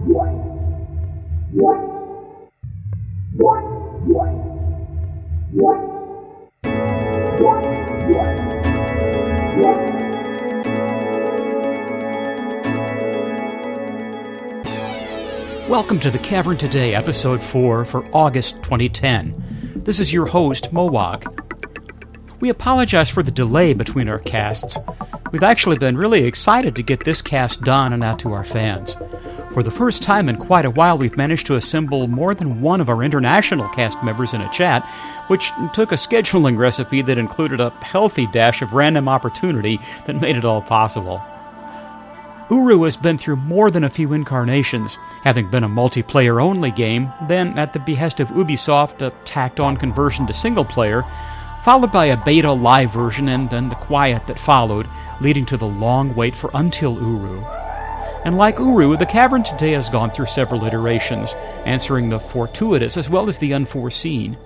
Welcome to the Cavern Today, Episode 4 for August 2010. This is your host, Mowog. We apologize for the delay between our casts. We've actually been really excited to get this cast done and out to our fans. For the first time in quite a while, we've managed to assemble more than one of our international cast members in a chat, which took a scheduling recipe that included a healthy dash of random opportunity that made it all possible. Uru has been through more than a few incarnations, having been a multiplayer-only game, then, at the behest of Ubisoft, a tacked-on conversion to single-player, followed by a beta live version and then the quiet that followed, leading to the long wait for Until Uru. And like Uru, the Cavern Today has gone through several iterations, answering the fortuitous as well as the unforeseen.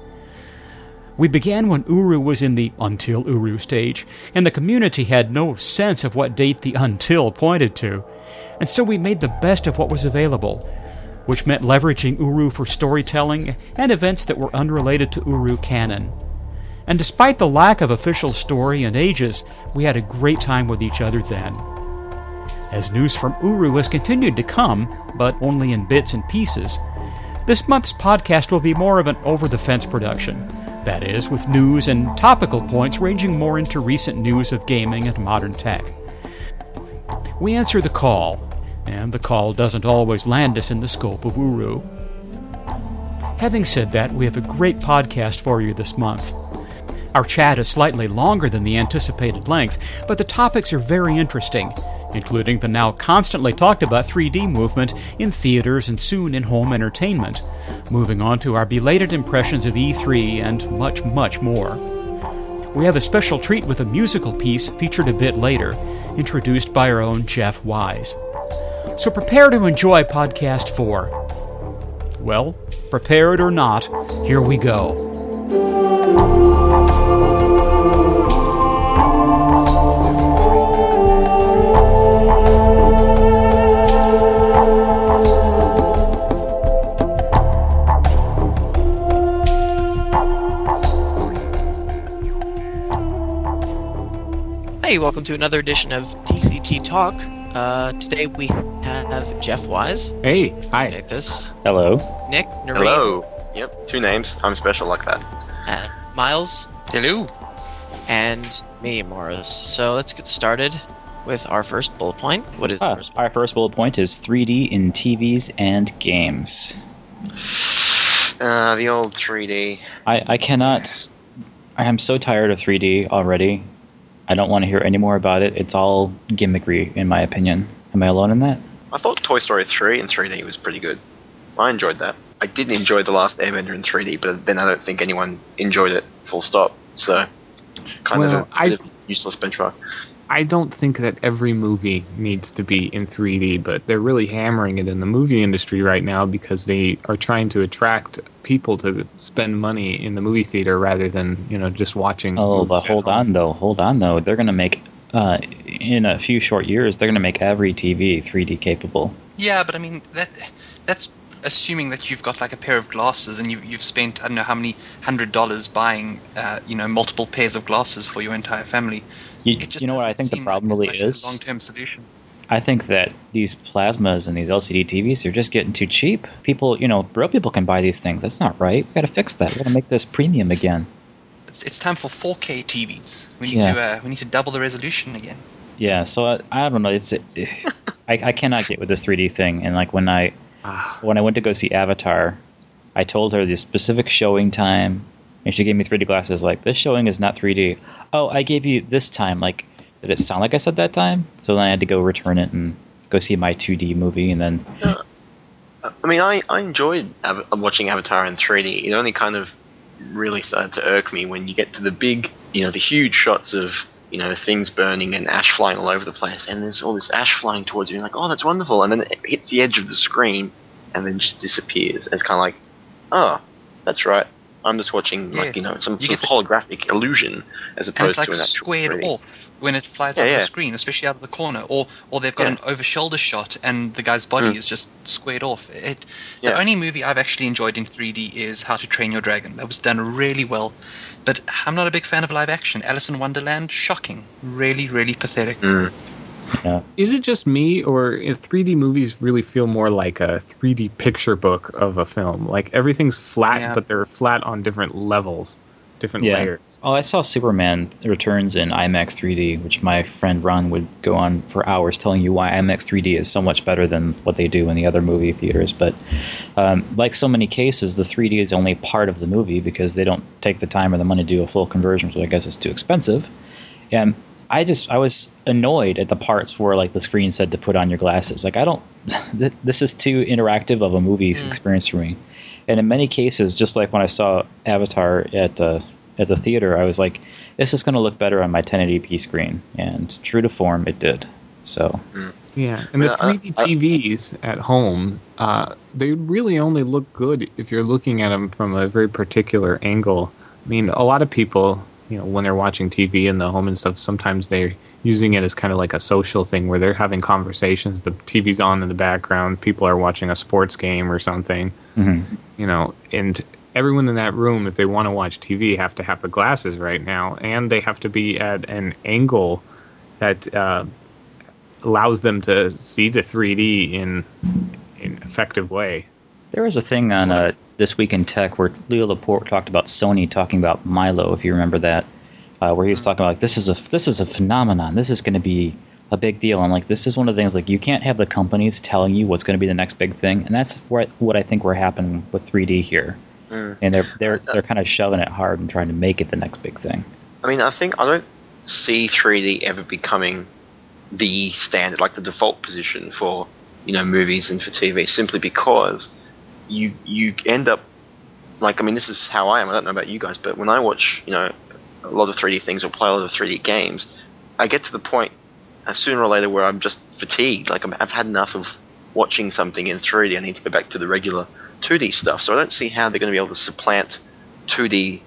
We began when Uru was in the Until Uru stage, and the community had no sense of what date the Until pointed to, and so we made the best of what was available, which meant leveraging Uru for storytelling and events that were unrelated to Uru canon. And despite the lack of official story and ages, we had a great time with each other then. As news from Uru has continued to come, but only in bits and pieces, this month's podcast will be more of an over-the-fence production. That is, with news and topical points ranging more into recent news of gaming and modern tech. We answer the call, and the call doesn't always land us in the scope of Uru. Having said that, we have a great podcast for you this month. Our chat is slightly longer than the anticipated length, but the topics are very interesting, including the now constantly talked about 3D movement in theaters and soon in home entertainment, moving on to our belated impressions of E3 and much, much more. We have a special treat with a musical piece featured a bit later, introduced by our own Jeff Wise. So prepare to enjoy Podcast 4. Well, prepared or not, here we go. Hey, welcome to another edition of TCT Talk. Today we have Jeff Wise. Hey, hi. This. Hello. Nick, Noreen. Hello. Yep, 2 names. I'm special like that. Miles. Hello. And me, Morris. So let's get started with our first bullet point. What is the first bullet? Our first bullet point is 3D in TVs and games. The old 3D. I am so tired of 3D already. I don't want to hear any more about it. It's all gimmickry, in my opinion. Am I alone in that? I thought Toy Story 3 in 3D was pretty good. I enjoyed that. I didn't enjoy The Last Airbender in 3D, but then I don't think anyone enjoyed it full stop. So, kind of a bit of a useless benchmark. I don't think that every movie needs to be in 3D, but they're really hammering it in the movie industry right now because they are trying to attract people to spend money in the movie theater rather than, just watching. Oh, but hold on though. They're going to make, in a few short years, they're going to make every TV 3D capable. Yeah, but I mean, that's assuming that you've got like a pair of glasses and you've spent I don't know how many $100 buying multiple pairs of glasses for your entire family. You know what I think the problem really is? A long-term solution. I think that these plasmas and these LCD TVs are just getting too cheap. People, real people can buy these things. That's not right. We got to fix that. We got to make this premium again. It's time for 4K TVs. We need to double the resolution again. Yeah. So I don't know. I cannot get with this 3D thing. And like when I went to go see Avatar, I told her the specific showing time, and she gave me 3D glasses. Like, this showing is not 3D. Oh, I gave you this time. Like, did it sound like I said that time? So then I had to go return it and go see my 2D movie, and then. I mean, I enjoyed watching Avatar in 3D. It only kind of really started to irk me when you get to the big, the huge shots of things burning and ash flying all over the place, and there's all this ash flying towards you, and you're like, oh, that's wonderful, and then it hits the edge of the screen, and then just disappears. It's kind of like, oh, that's right. I'm just watching like Yes. some You sort of get holographic illusion as and opposed it's like to an actual squared 3D. off when it flies Yeah, out of yeah. the screen, especially out of the corner, or they've got Yeah. an over-shoulder shot and the guy's body is just squared off. The Yeah. only movie I've actually enjoyed in 3D is How to Train Your Dragon. That was done really well, but I'm not a big fan of live action. Alice in Wonderland, shocking, really, really pathetic. Mm. Yeah. Is it just me, or 3D movies really feel more like a 3D picture book of a film? Like everything's flat, Yeah. but they're flat on different levels, different Yeah. layers. Oh, I saw Superman Returns in IMAX 3D, which my friend Ron would go on for hours telling you why IMAX 3D is so much better than what they do in the other movie theaters. But like so many cases, the 3D is only part of the movie because they don't take the time or the money to do a full conversion, which I guess is too expensive. And I was annoyed at the parts where like the screen said to put on your glasses. Like this is too interactive of a movie experience for me. And in many cases, just like when I saw Avatar at the theater, I was like, this is going to look better on my 1080p screen. And true to form, it did. So Yeah, and the 3D TVs at home, they really only look good if you're looking at them from a very particular angle. I mean, a lot of people, when they're watching TV in the home and stuff, sometimes they're using it as kind of like a social thing where they're having conversations. The TV's on in the background. People are watching a sports game or something. Mm-hmm. And everyone in that room, if they want to watch TV, have to have the glasses right now, and they have to be at an angle that allows them to see the 3D in an effective way. There was a thing on This Week in Tech where Leo Laporte talked about Sony talking about Milo, if you remember that, where he was talking about like, this is a phenomenon. This is going to be a big deal. And like, this is one of the things, like, you can't have the companies telling you what's going to be the next big thing, and that's what I think we're happening with 3D here. And they're kind of shoving it hard and trying to make it the next big thing. I mean, I don't see 3D ever becoming the standard, like the default position for movies and for TV, simply because you end up like, I mean, this is how I am. I don't know about you guys, but when I watch a lot of 3D things or play a lot of 3D games, I get to the point sooner or later where I'm just fatigued. Like I've had enough of watching something in 3D. I need to go back to the regular 2D stuff. So I don't see how they're going to be able to supplant 2D,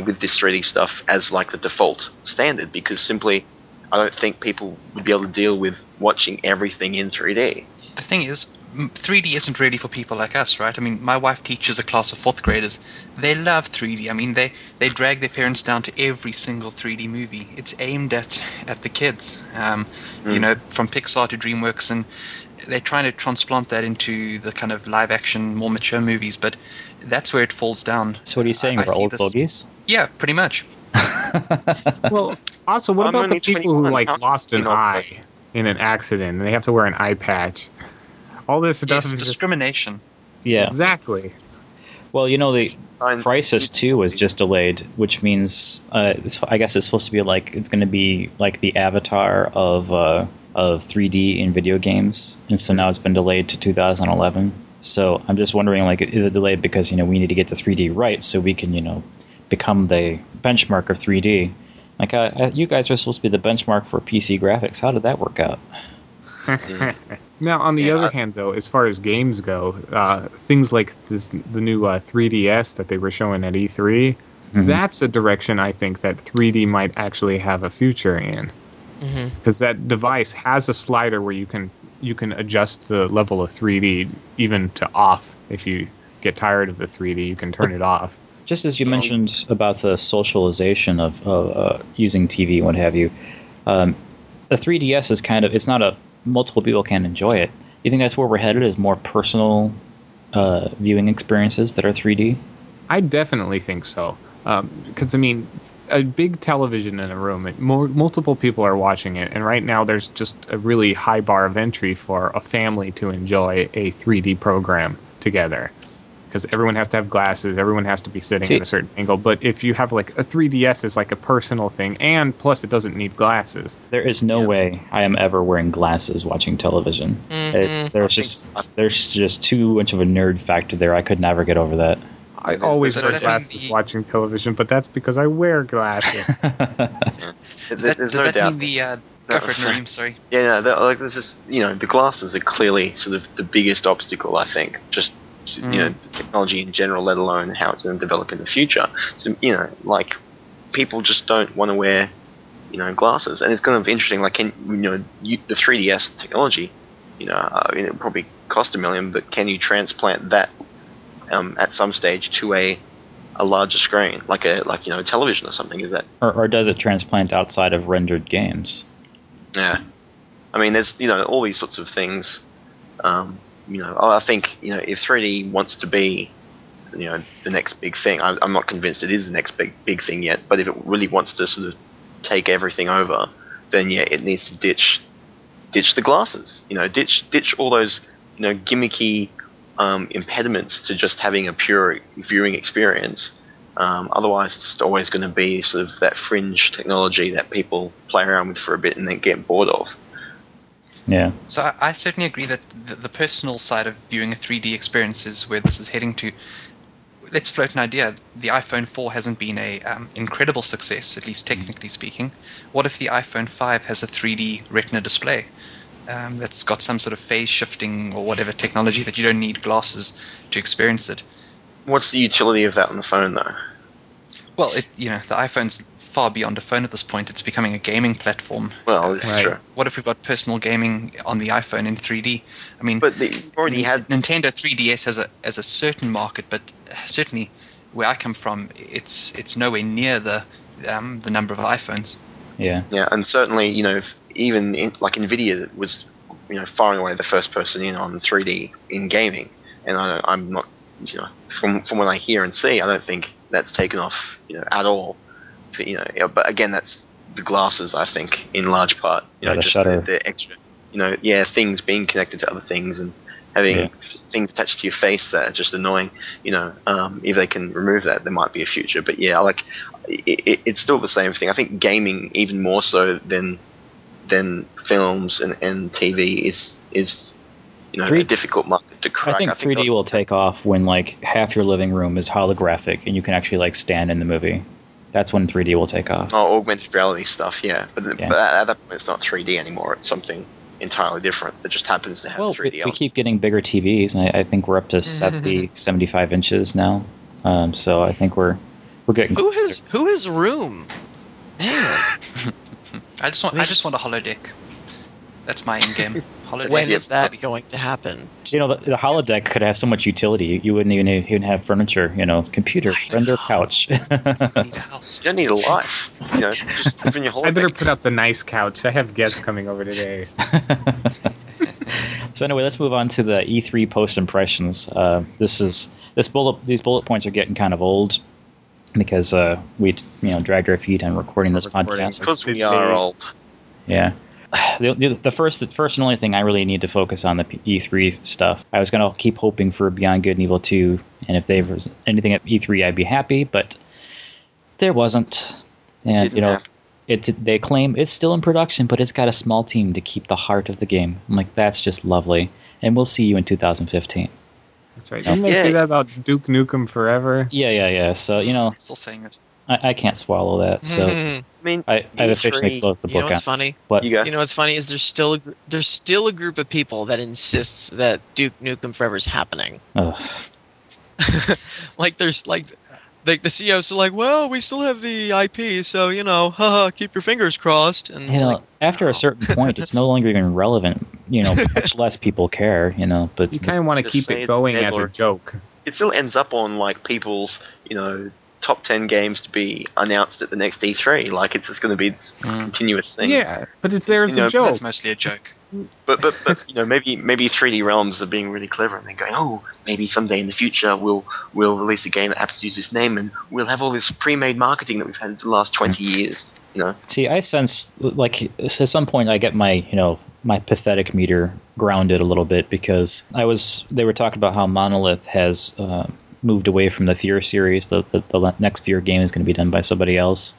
with this 3D stuff as like the default standard, because simply I don't think people would be able to deal with watching everything in 3D. The thing is, 3D isn't really for people like us, right? I mean, my wife teaches a class of 4th graders. They love 3D. I mean, they drag their parents down to every single 3D movie. It's aimed at the kids, from Pixar to DreamWorks, and they're trying to transplant that into the kind of live-action, more mature movies, but that's where it falls down. So what are you saying, we're old fogies? Yeah, pretty much. Well, also, what I'm about the only people who 21. lost an eye in an accident and they have to wear an eye patch? All this stuff Yes, is discrimination. Yeah. Exactly. Well, the Crisis 2 was just delayed, which means I guess it's supposed to be like, it's going to be like the Avatar of 3D in video games, and so now it's been delayed to 2011. So I'm just wondering, like, is it delayed because we need to get the 3D right so we can become the benchmark of 3D? Like, you guys are supposed to be the benchmark for PC graphics. How did that work out? Now, on the other hand, though, as far as games go, things like the new 3DS that they were showing at E3, that's a direction I think that 3D might actually have a future in. Because that device has a slider where you can adjust the level of 3D even to off. If you get tired of the 3D, you can turn it off. Just as you mentioned about the socialization of using TV and what have you, the 3DS is it's not a multiple people can enjoy it. You think that's where we're headed, is more personal viewing experiences that are 3D? I definitely think so. Because, I mean, a big television in a room, multiple people are watching it, and right now there's just a really high bar of entry for a family to enjoy a 3D program together. Because everyone has to have glasses, everyone has to be sitting at a certain angle. But if you have like a 3DS is like a personal thing, and plus it doesn't need glasses. There is no way I am ever wearing glasses watching television. There's just too much of a nerd factor there. I could never get over that. I always Does wear that glasses mean watching television, but that's because I wear glasses. Does that mean the... Go for it, Nareem, sorry. Yeah, no, this is, the glasses are clearly sort of the biggest obstacle, I think. Just technology in general, let alone how it's going to develop in the future. So like people just don't want to wear glasses, and it's going to be interesting. Like the 3DS technology, it'll probably cost $1 million, but can you transplant that at some stage to a larger screen, like a television or something? Is that or does it transplant outside of rendered games? Yeah, I mean, there's all these sorts of things. I think if 3D wants to be the next big thing, I'm not convinced it is the next big thing yet. But if it really wants to sort of take everything over, then yeah, it needs to ditch the glasses. Ditch all those gimmicky impediments to just having a pure viewing experience. Otherwise, it's always going to be sort of that fringe technology that people play around with for a bit and then get bored of. Yeah. So I certainly agree that the personal side of viewing a 3D experience is where this is heading to. Let's float an idea. The iPhone 4 hasn't been a incredible success, at least technically speaking. What if the iPhone 5 has a 3D Retina display that's got some sort of phase shifting or whatever technology that you don't need glasses to experience it? What's the utility of that on the phone, though? Well, the iPhone's far beyond a phone at this point. It's becoming a gaming platform. Well, that's true. What if we've got personal gaming on the iPhone in 3D? I mean, but they already had Nintendo 3DS as a certain market, but certainly where I come from, it's nowhere near the number of iPhones. Yeah. Yeah, and certainly even like Nvidia was far and away the first person in on 3D in gaming, and I'm not from what I hear and see, I don't think that's taken off at all. But again, that's the glasses, I think, in large part. The just shutter. the extra, things being connected to other things and having things attached to your face that are just annoying. If they can remove that, there might be a future. But yeah, like it's still the same thing. I think gaming, even more so than films and TV, is a difficult market to crack. I think 3D will take off when like half your living room is holographic and you can actually like stand in the movie. That's when 3D will take off. Oh, augmented reality stuff, yeah. But at that point, it's not 3D anymore. It's something entirely different that just happens to have 3D. We keep getting bigger TVs, and I think we're up to 70, 75 inches now. So I think we're getting. Who has room? Man, I just want a holodeck. That's my in-game holodeck. when is that going to happen? The holodeck could have so much utility. You wouldn't even have furniture. Computer, render, couch. You need a house. You don't need a life. Just bring your holodeck. I better put up the nice couch. I have guests coming over today. So anyway, let's move on to the E3 post impressions. These bullet points are getting kind of old because we dragged our feet on recording this podcast. Because we are old. Yeah. The first and only thing I really need to focus on the E3 stuff. I was going to keep hoping for Beyond Good and Evil 2, and if there was anything at E3, I'd be happy, but there wasn't. And they claim it's still in production, but it's got a small team to keep the heart of the game. I'm like, that's just lovely, and we'll see you in 2015. That's right. Didn't they say that about Duke Nukem Forever? Yeah. So Still saying it. I can't swallow that. So I mean, I've officially closed the book. You know what's funny? What? You go. You know what's funny is there's still a group of people that insists that Duke Nukem Forever is happening. Ugh. There's the CEOs are like, well, we still have the IP, so haha, keep your fingers crossed. And after a certain point, it's no longer even relevant. Much less people care. But You kind of want to Just keep say it going it's as a Edward. joke. it still ends up on people's top 10 games to be announced at the next E3. Like, it's just going to be this continuous thing. Yeah, but it's there as a joke. That's mostly a joke. But maybe 3D Realms are being really clever and they're going, oh, maybe someday in the future we'll release a game that happens to use this name and we'll have all this pre-made marketing that we've had for the last 20 years. See, I sense at some point I get my my pathetic meter grounded a little bit because they were talking about how Monolith has moved away from the Fear series. The next Fear game is going to be done by somebody else.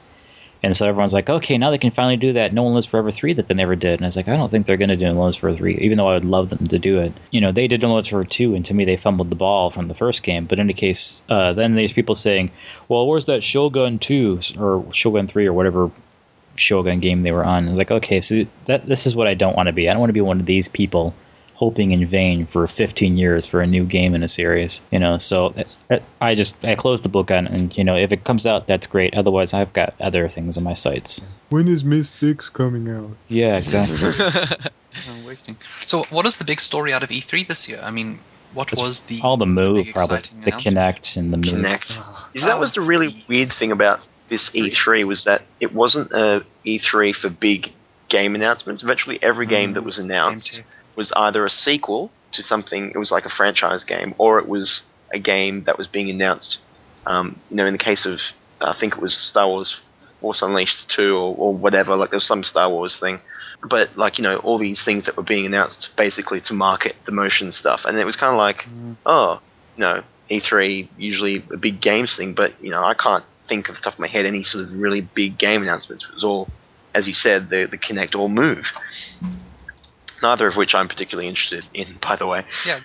And so everyone's like, okay, now they can finally do that No One Lives Forever 3 that they never did. And I was like, I don't think they're going to do No One Lives Forever 3, even though I would love them to do it. They did No One Lives Forever 2, and to me they fumbled the ball from the first game. But in any case, then there's people saying, well, where's that Shogun 2 or Shogun 3 or whatever Shogun game they were on? I was like, okay, so this is what I don't want to be. I don't want to be one of these people hoping in vain for 15 years for a new game in a series. So I closed the book on, and if it comes out, that's great. Otherwise, I've got other things in my sights. When is Miss 6 coming out? Yeah, exactly. I'm wasting. So, what is the big story out of E3 this year? I mean, what was the all the Move, big, probably exciting the Kinect and the Move. Kinect. That was the really weird thing about this E3 was that it wasn't a E3 for big game announcements. Virtually every game that was announced was either a sequel to something. It was like a franchise game, or it was a game that was being announced. In the case of I think it was Star Wars Force Unleashed 2 or whatever. Like there was some Star Wars thing. But all these things that were being announced basically to market the motion stuff, and it was kind of like, E3 usually a big games thing, but I can't think off the top of my head any sort of really big game announcements. It was all, as you said, the Kinect or Move. Neither of which I'm particularly interested in, by the way. Yeah.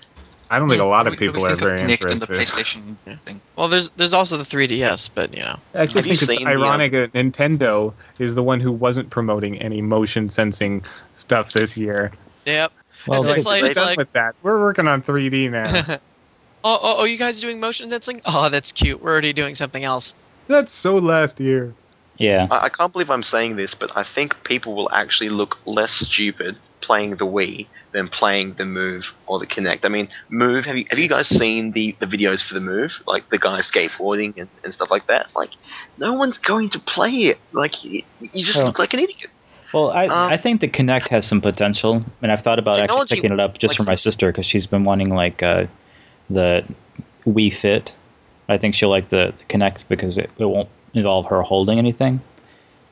I don't think a lot of We people are very Kinect interested. and the PlayStation thing. Well, there's also the 3DS, but I just think it's seen ironic that Nintendo is the one who wasn't promoting any motion sensing stuff this year. Yep. Well, it's We're like done with that. We're working on 3D now. oh, you guys doing motion sensing? Oh, that's cute. We're already doing something else. That's so last year. Yeah. I can't believe I'm saying this, but I think people will actually look less stupid playing the Wii than playing the Move or the Kinect. I mean, Move, have you guys seen the videos for the Move? Like the guy skateboarding and stuff like that? Like, no one's going to play it. Like, you just look like an idiot. Well, I think the Kinect has some potential, and I've thought about actually picking it up just for my sister, because she's been wanting the Wii Fit. I think she'll like the Kinect because it won't involve her holding anything.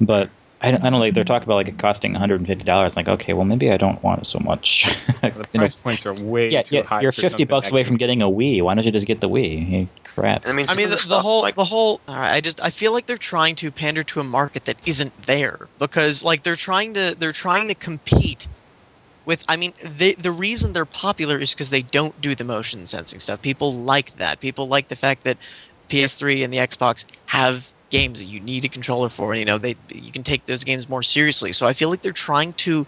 But I don't like, they're talking about it costing $150. Like, okay, well maybe I don't want it so much. The price points are way too high. You're $50 away from getting a Wii. Why don't you just get the Wii? Hey, crap. I mean, the whole. I feel like they're trying to pander to a market that isn't there, because they're trying to compete with. I mean, the reason they're popular is because they don't do the motion sensing stuff. People like that. People like the fact that PS3 and the Xbox have games that you need a controller for, and you can take those games more seriously. So I feel like they're trying to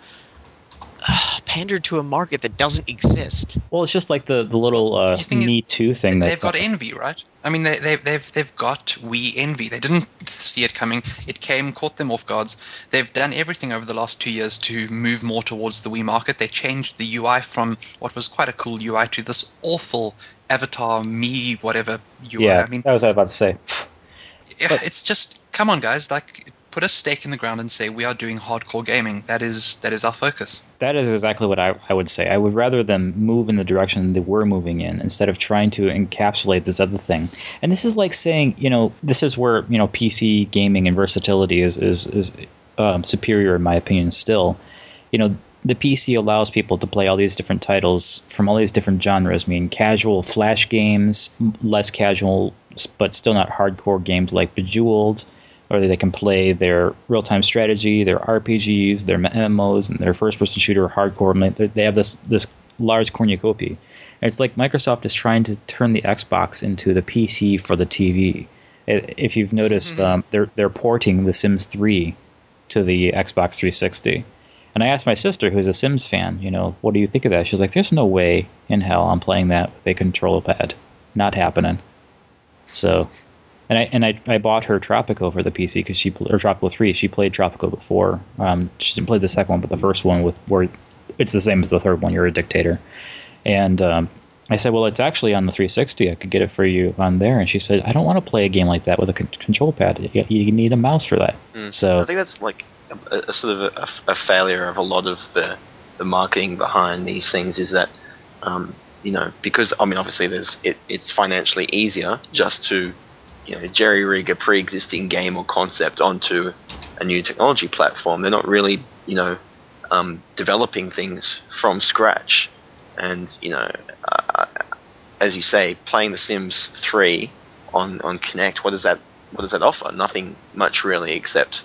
pander to a market that doesn't exist. Well, it's just like the little Me Too thing. They've got envy, right? I mean, they've got Wii envy. They didn't see it coming. It came, caught them off guards. They've done everything over the last 2 years to move more towards the Wii market. They changed the UI from what was quite a cool UI to this awful Avatar Me whatever UI. Yeah, I mean, that was what I was about to say. It's just, come on, guys, put a stake in the ground and say we are doing hardcore gaming. That is our focus. That is exactly what I would say. I would rather them move in the direction they were moving in, instead of trying to encapsulate this other thing. And this is like saying, this is where PC gaming and versatility is superior in my opinion. Still, the PC allows people to play all these different titles from all these different genres. I mean, casual flash games, less casual but still not hardcore games like Bejeweled, or they can play their real-time strategy, their RPGs, their MMOs, and their first-person shooter hardcore. They have this large cornucopia. And it's like Microsoft is trying to turn the Xbox into the PC for the TV. If you've noticed, they're porting The Sims 3 to the Xbox 360. And I asked my sister, who's a Sims fan, what do you think of that? She's like, there's no way in hell I'm playing that with a control pad. Not happening. So, and I bought her Tropico for the PC because or Tropico 3. She played Tropico before. She didn't play the second one, but the first one where it's the same as the third one. You're a dictator. And I said, well, it's actually on the 360. I could get it for you on there. And she said, I don't want to play a game like that with a control pad. You need a mouse for that. So I think that's like a sort of a failure of a lot of the marketing behind these things is that because obviously it's financially easier just to jerry rig a pre-existing game or concept onto a new technology platform. They're not really developing things from scratch, and as you say, playing The Sims 3 on Kinect, what does that offer? Nothing much really, except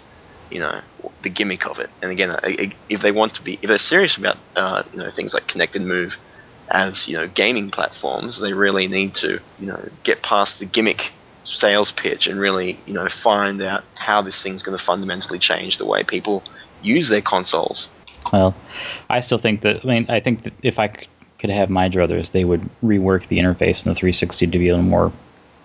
the gimmick of it. And again, if they're serious about things like Kinect and Move as gaming platforms, they really need to get past the gimmick sales pitch and really find out how this thing's going to fundamentally change the way people use their consoles. Well, I still think that. I think that if I could have my druthers, they would rework the interface in the 360 to be a little more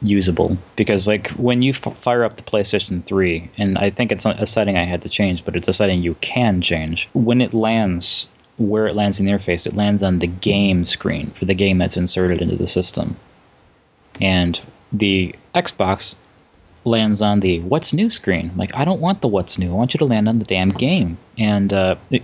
usable. Because like when you fire up the PlayStation 3, and I think it's a setting I had to change, but it's a setting you can change. When it lands, where it lands in the interface, it lands on the game screen for the game that's inserted into the system. And the Xbox lands on the what's new screen. Like, I don't want the what's new. I want you to land on the damn game. And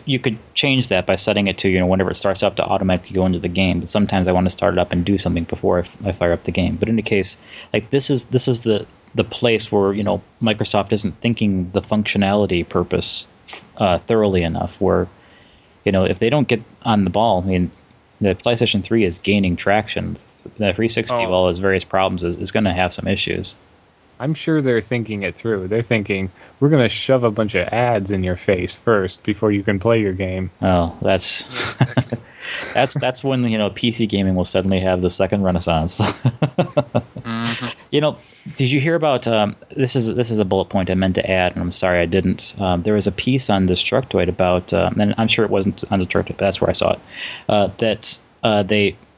you could change that by setting it to, whenever it starts up to automatically go into the game. But sometimes I want to start it up and do something before I fire up the game. But in any case, like this is the place where, Microsoft isn't thinking the functionality purpose thoroughly enough, where, if they don't get on the ball, I mean, the PlayStation 3 is gaining traction. The 360, while all its various problems, is going to have some issues. I'm sure they're thinking it through. They're thinking, we're going to shove a bunch of ads in your face first before you can play your game. Oh, that's exactly. that's when PC gaming will suddenly have the second renaissance. Mm-hmm. Did you hear about this is a bullet point I meant to add, and I'm sorry I didn't. There was a piece on Destructoid about, and I'm sure it wasn't on Destructoid, but that's where I saw it. That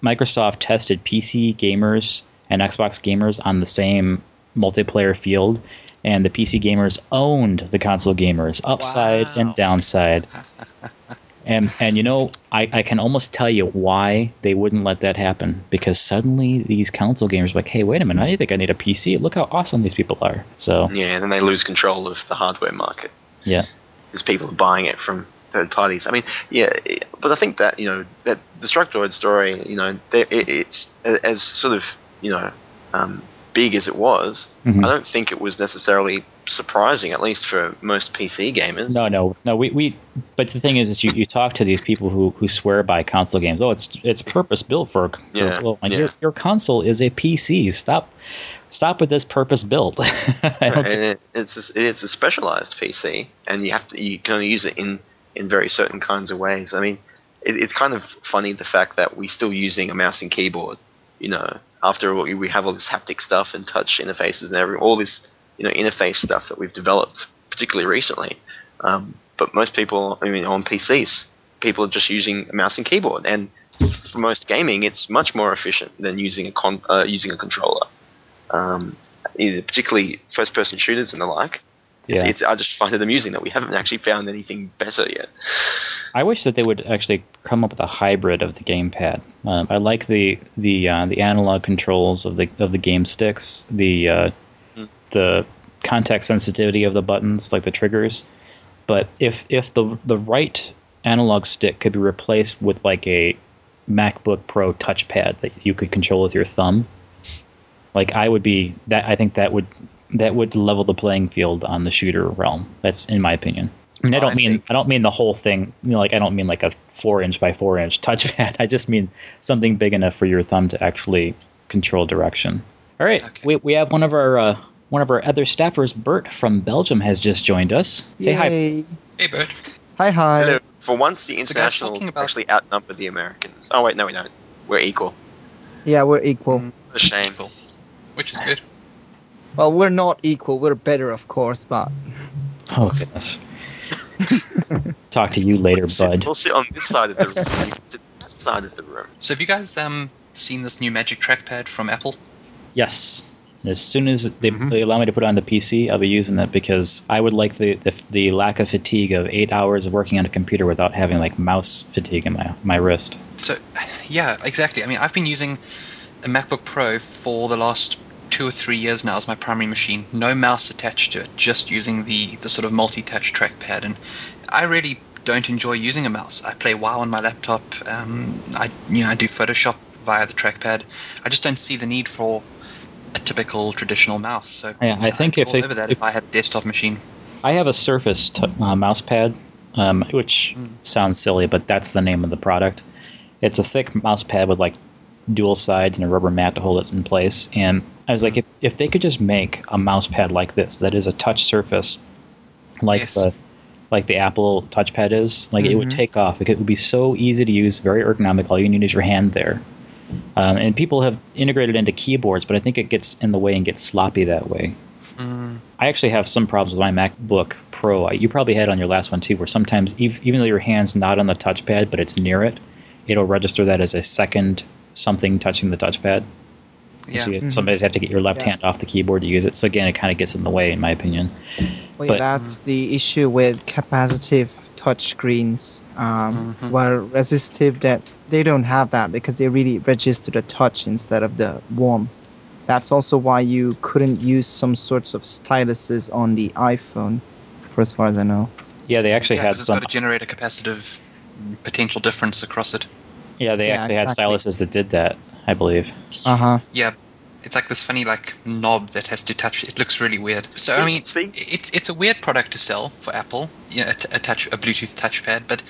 Microsoft tested PC gamers and Xbox gamers on the same multiplayer field, and the PC gamers owned the console gamers upside and downside. And I can almost tell you why they wouldn't let that happen, because suddenly these console gamers are like, hey, wait a minute, I think I need a PC. Look how awesome these people are. So yeah, and then they lose control of the hardware market. Yeah, because people are buying it from third parties. I mean, yeah, but I think that that Destructoid story, it's as sort of big as it was. Mm-hmm. I don't think it was necessarily surprising, at least for most PC gamers. No. We but the thing is you talk to these people who swear by console games. Oh, it's purpose built for your console is a PC. Stop with this purpose built. It's a specialized PC, and you can only use it in very certain kinds of ways. I mean, it's kind of funny the fact that we're still using a mouse and keyboard. After we have all this haptic stuff and touch interfaces and all this interface stuff that we've developed, particularly recently. But most people, on PCs, people are just using a mouse and keyboard, and for most gaming, it's much more efficient than using a controller. Particularly first-person shooters and the like. Yeah. I just find it amusing that we haven't actually found anything better yet. I wish that they would actually come up with a hybrid of the gamepad. I like the analog controls of the game sticks, the contact sensitivity of the buttons, like the triggers. But if the right analog stick could be replaced with like a MacBook Pro touchpad that you could control with your thumb, like I think that would level the playing field on the shooter realm. That's in my opinion. I mean, I don't mean the whole thing. I don't mean like a 4-inch by 4-inch touchpad. I just mean something big enough for your thumb to actually control direction. All right, okay. We have one of our other staffers, Bert from Belgium, has just joined us. Say hi. Hey, Bert. Hi. Hello. For once, the internationals actually outnumber the Americans. Oh wait, no, we don't. We're equal. Yeah, we're equal. A shame. Equal. Which is good. Well, we're not equal. We're better, of course, but. Oh goodness. Talk to you later, bud. We'll sit on this side of the room. Sit on that side of the room. So have you guys seen this new Magic Trackpad from Apple? Yes. As soon as they allow me to put it on the PC, I'll be using it, because I would like the lack of fatigue of 8 hours of working on a computer without having like mouse fatigue in my wrist. So, yeah, exactly. I mean, I've been using a MacBook Pro for the last 2 or 3 years now as my primary machine. No mouse attached to it, just using the sort of multi-touch trackpad. And I really don't enjoy using a mouse. I play WoW on my laptop. I do Photoshop via the trackpad. I just don't see the need for a typical traditional mouse. So yeah, I think if I had a desktop machine. I have a Surface mouse pad, which sounds silly, but that's the name of the product. It's a thick mouse pad with like dual sides and a rubber mat to hold it in place. And I was like, if they could just make a mouse pad like this, that is a touch surface, like the Apple touchpad is, like it would take off. It would be so easy to use, very ergonomic. All you need is your hand there. And people have integrated into keyboards, but I think it gets in the way and gets sloppy that way. I actually have some problems with my MacBook Pro. You probably had on your last one too, where sometimes even though your hand's not on the touchpad, but it's near it, it'll register that as a second something touching the touchpad. Yeah. So somebody's have to get your left hand off the keyboard to use it. So again, it kind of gets in the way, in my opinion. Well, But- that's the issue with capacitive touch screens, where resistive, that they don't have that because they really register the touch instead of the warmth. That's also why you couldn't use some sorts of styluses on the iPhone, for as far as I know. Yeah, they actually had 'cause it's some. got to generate a capacitive potential difference across it. Yeah, they actually had exactly. styluses that did that, I believe. Yeah, it's like this funny knob that has to touch. It looks really weird. So I mean, it's a weird product to sell for Apple, a Bluetooth touchpad, but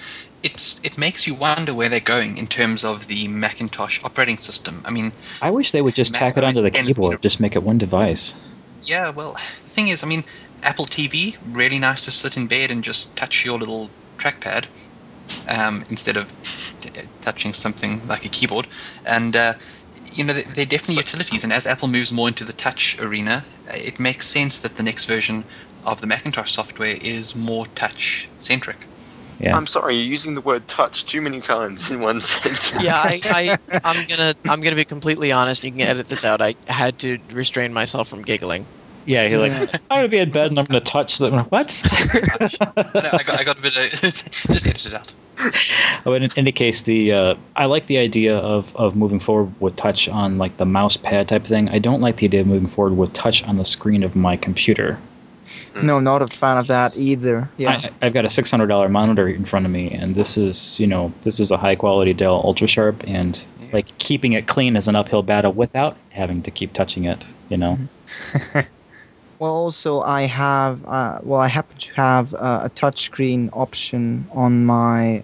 it makes you wonder where they're going in terms of the Macintosh operating system. I mean, I wish they would just tack it onto the keyboard, just make it one device. yeah. Well, the thing is, I mean, Apple TV, really nice to sit in bed and just touch your little trackpad instead of touching something like a keyboard, and they're definitely utilities. And as Apple moves more into the touch arena, it makes sense that the next version of the Macintosh software is more touch centric. Yeah. I'm sorry, you're using the word touch too many times in one sentence. Yeah, I'm gonna be completely honest. You can edit this out. I had to restrain myself from giggling. Yeah, you're like, I'm gonna be in bed and I'm gonna touch them. What? I got a bit of just edit it out. Oh, in any case, I like the idea of moving forward with touch on like the mouse pad type thing. I don't like the idea of moving forward with touch on the screen of my computer. No, not a fan of that either. Yeah. I've got a $600 monitor in front of me, and this is a high quality Dell Ultra Sharp, and like keeping it clean is an uphill battle without having to keep touching it. Well, also I happen to have a touchscreen option on my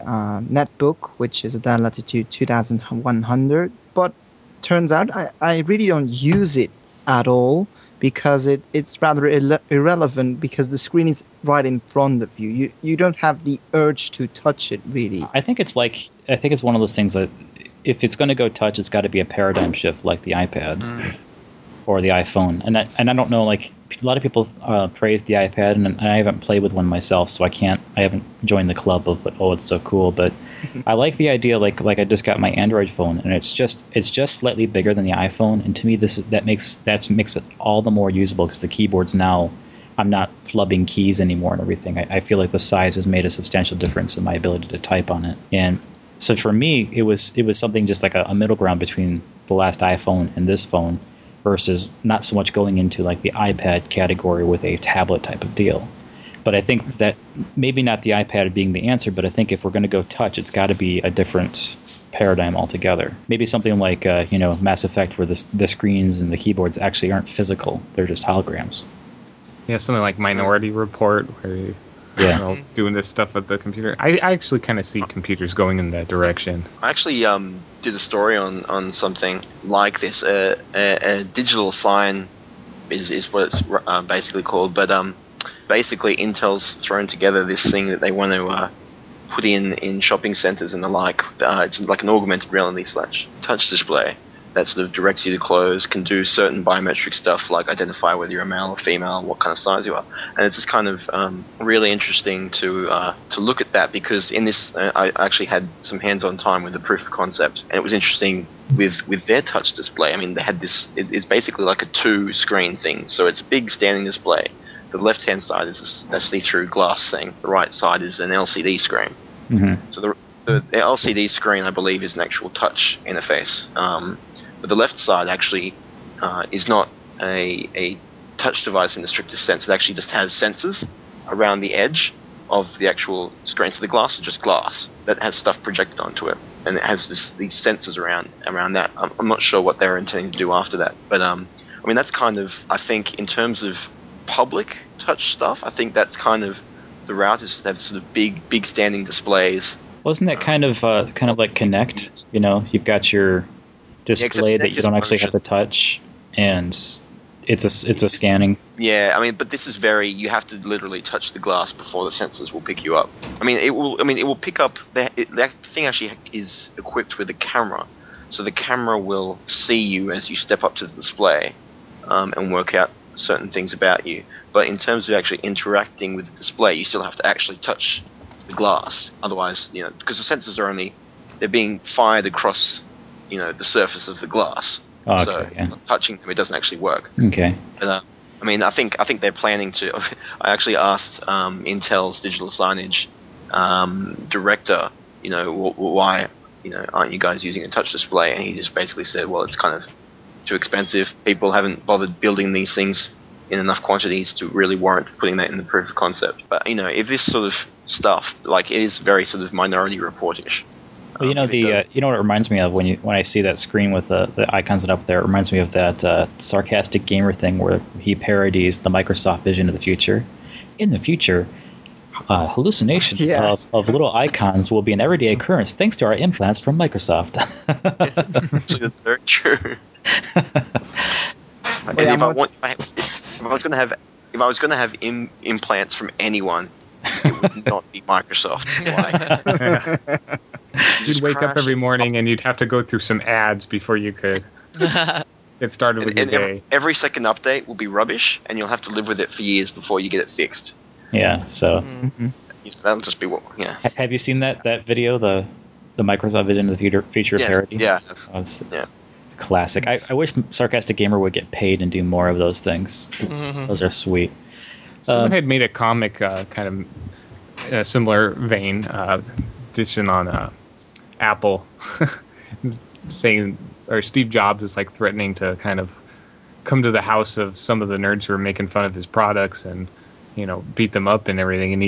netbook, which is a Dell Latitude 2100. But turns out I really don't use it at all because it's rather irrelevant because the screen is right in front of you. You don't have the urge to touch it really. I think it's one of those things that if it's going to go touch, it's got to be a paradigm shift like the iPad. Or the iPhone, and I don't know. Like a lot of people praise the iPad, and I haven't played with one myself, so I haven't joined the club of it's so cool. But I like the idea. Like I just got my Android phone, and it's just slightly bigger than the iPhone, and to me that makes it all the more usable because the keyboards now, I'm not flubbing keys anymore and everything. I feel like the size has made a substantial difference in my ability to type on it, and so for me it was something just like a middle ground between the last iPhone and this phone. Versus not so much going into like the iPad category with a tablet type of deal. But I think that maybe not the iPad being the answer, but I think if we're going to go touch, it's got to be a different paradigm altogether. Maybe something like Mass Effect where the screens and the keyboards actually aren't physical. They're just holograms. Yeah, something like Minority Report where you're doing this stuff with the computer. I actually kind of see computers going in that direction. I actually did a story on something like this. A digital sign is what it's basically called. But basically Intel's thrown together this thing that they want to put in shopping centers and the like. It's like an augmented reality / touch display that sort of directs you to clothes, can do certain biometric stuff like identify whether you're a male or female, what kind of size you are. And it's just kind of really interesting to look at that because in this, I actually had some hands-on time with the proof of concept, and it was interesting with their touch display. I mean, they had this, it's basically like a 2-screen thing, so it's a big standing display. The left-hand side is a see-through glass thing, the right side is an LCD screen. Mm-hmm. So the LCD screen, I believe, is an actual touch interface. But the left side actually is not a touch device in the strictest sense. It actually just has sensors around the edge of the actual screen. So the glass is just glass that has stuff projected onto it, and it has these sensors around that. I'm not sure what they're intending to do after that, but I mean that's kind of, I think in terms of public touch stuff, I think that's kind of the route is to have sort of big standing displays. Well, isn't that kind of like Kinect? You've got your display that you don't actually have to touch, and it's a scanning. Yeah, I mean, but this is you have to literally touch the glass before the sensors will pick you up. It will pick up, that thing actually is equipped with a camera, so the camera will see you as you step up to the display and work out certain things about you. But in terms of actually interacting with the display, you still have to actually touch the glass. Otherwise, because the sensors are only they're being fired across, the surface of the glass. Oh, okay, so yeah. touching them, it doesn't actually work. Okay. But, I think they're planning to. I actually asked Intel's digital signage director, why, aren't you guys using a touch display? And he just basically said, well, it's kind of too expensive. People haven't bothered building these things in enough quantities to really warrant putting that in the proof of concept. But if this sort of stuff, like, it is very sort of Minority Report-ish. Well, you know what it reminds me of when I see that screen with the icons up there. It reminds me of that Sarcastic Gamer thing where he parodies the Microsoft vision of the future. In the future, hallucinations of little icons will be an everyday occurrence thanks to our implants from Microsoft. Actually, that's very true. If I was going to have implants from anyone, it would not be Microsoft. Why? You'd wake up every morning and you'd have to go through some ads before you could get started with your day. Every second update will be rubbish, and you'll have to live with it for years before you get it fixed. Yeah, so... That'll just be what... Yeah. Have you seen that video, the Microsoft Vision of the Future parody? Yeah. Yeah. Classic. I wish Sarcastic Gamer would get paid and do more of those things. Those are sweet. Someone had made a comic kind of in a similar vein, edition on Apple, saying, or Steve Jobs is like threatening to kind of come to the house of some of the nerds who are making fun of his products and, beat them up and everything. And